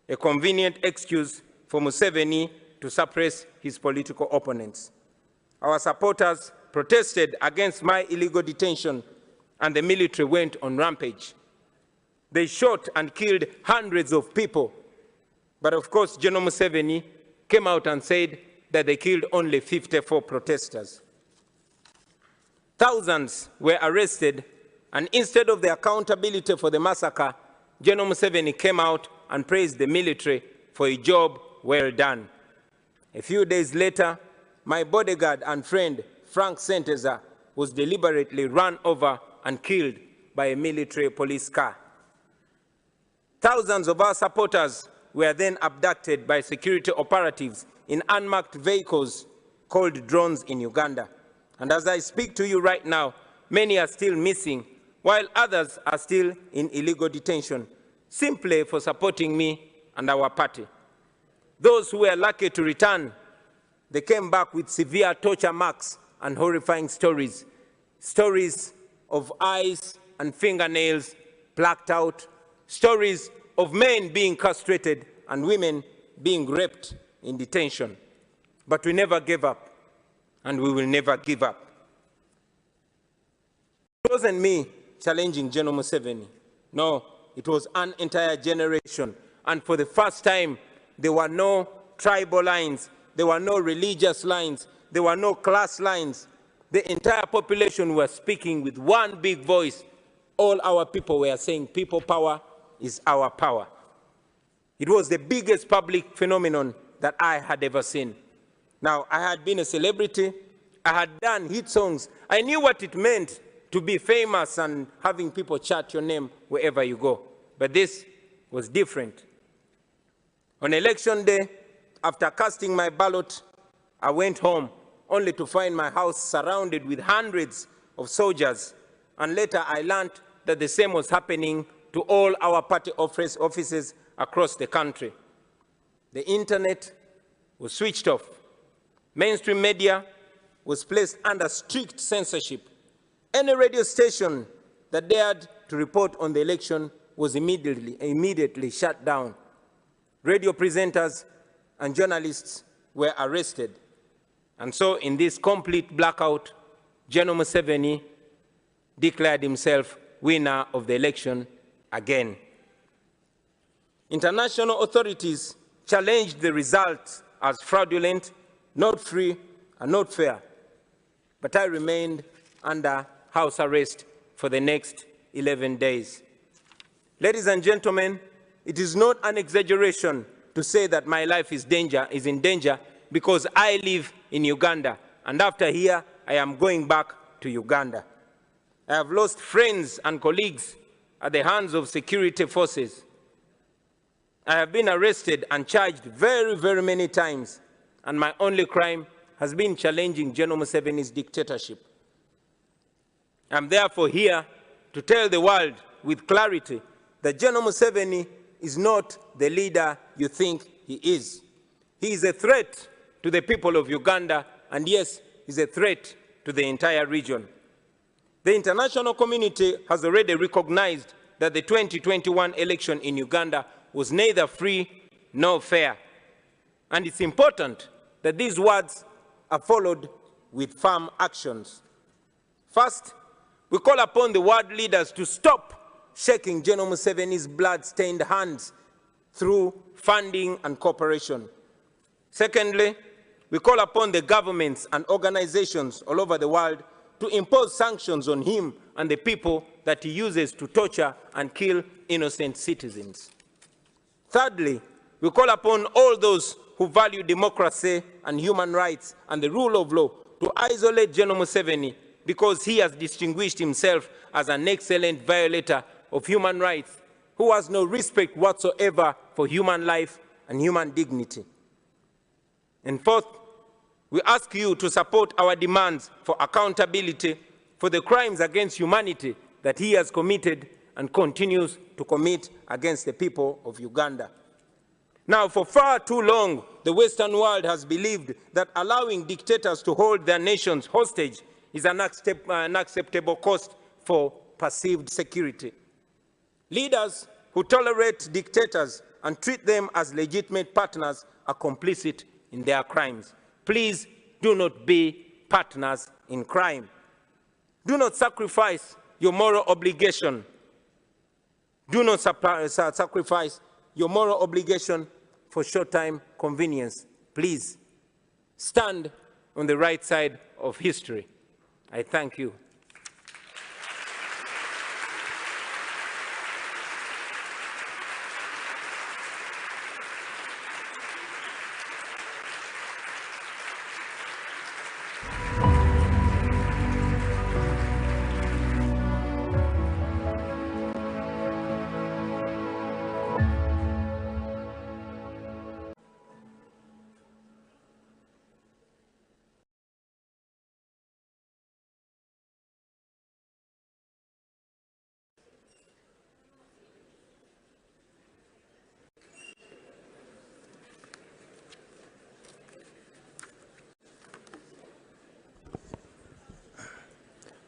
a convenient excuse for Museveni to suppress his political opponents. Our supporters protested against my illegal detention, and the military went on rampage. They shot and killed hundreds of people. But of course, General Museveni came out and said that they killed only 54 protesters. Thousands were arrested, and instead of the accountability for the massacre, General Museveni came out and praised the military for a job well done. A few days later, my bodyguard and friend, Frank Senteza, was deliberately run over and killed by a military police car. Thousands of our supporters were then abducted by security operatives in unmarked vehicles called drones in Uganda. And as I speak to you right now, many are still missing, while others are still in illegal detention, simply for supporting me and our party. Those who were lucky to return, they came back with severe torture marks and horrifying stories. Stories of eyes and fingernails plucked out, stories of men being castrated and women being raped in detention. But we never gave up, and we will never give up. It wasn't me challenging General Museveni. No, it was an entire generation. And for the first time, there were no tribal lines, there were no religious lines, there were no class lines. The entire population was speaking with one big voice. All our people were saying, people power is our power. It was the biggest public phenomenon that I had ever seen. Now, I had been a celebrity, I had done hit songs, I knew what it meant to be famous and having people chant your name wherever you go. But this was different. On election day, after casting my ballot, I went home only to find my house surrounded with hundreds of soldiers, and later I learned that the same was happening to all our party offices across the country. The internet was switched off. Mainstream media was placed under strict censorship. Any radio station that dared to report on the election was immediately shut down. Radio presenters and journalists were arrested. And so in this complete blackout, General Museveni declared himself winner of the election again. International authorities challenged the results as fraudulent, not free, and not fair. But I remained under house arrest for the next 11 days. Ladies and gentlemen, it is not an exaggeration to say that my life is in danger because I live in Uganda, and after here, I am going back to Uganda. I have lost friends and colleagues at the hands of security forces. I have been arrested and charged very many times, and my only crime has been challenging General Museveni's dictatorship. I'm therefore here to tell the world with clarity that General Museveni is not the leader you think he is. He is a threat to the people of Uganda, and yes, he's a threat to the entire region. The international community has already recognized that the 2021 election in Uganda was neither free nor fair. And it's important that these words are followed with firm actions. First, we call upon the world leaders to stop shaking General Museveni's blood-stained hands through funding and cooperation. Secondly, we call upon the governments and organizations all over the world to impose sanctions on him and the people that he uses to torture and kill innocent citizens. Thirdly, we call upon all those who value democracy and human rights and the rule of law to isolate General Museveni because he has distinguished himself as an excellent violator of human rights who has no respect whatsoever for human life and human dignity. And fourth, we ask you to support our demands for accountability for the crimes against humanity that he has committed and continues to commit against the people of Uganda. Now, for far too long, the Western world has believed that allowing dictators to hold their nations hostage is an unacceptable cost for perceived security. Leaders who tolerate dictators and treat them as legitimate partners are complicit in their crimes. Please do not be partners in crime. Do not sacrifice your moral obligation. Do not sacrifice your moral obligation for short-time convenience. Please stand on the right side of history. I thank you.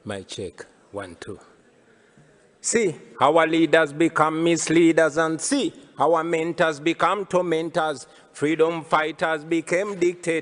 My check, 1, 2. See how our leaders become misleaders, and see how our mentors become tormentors. Freedom fighters became dictators.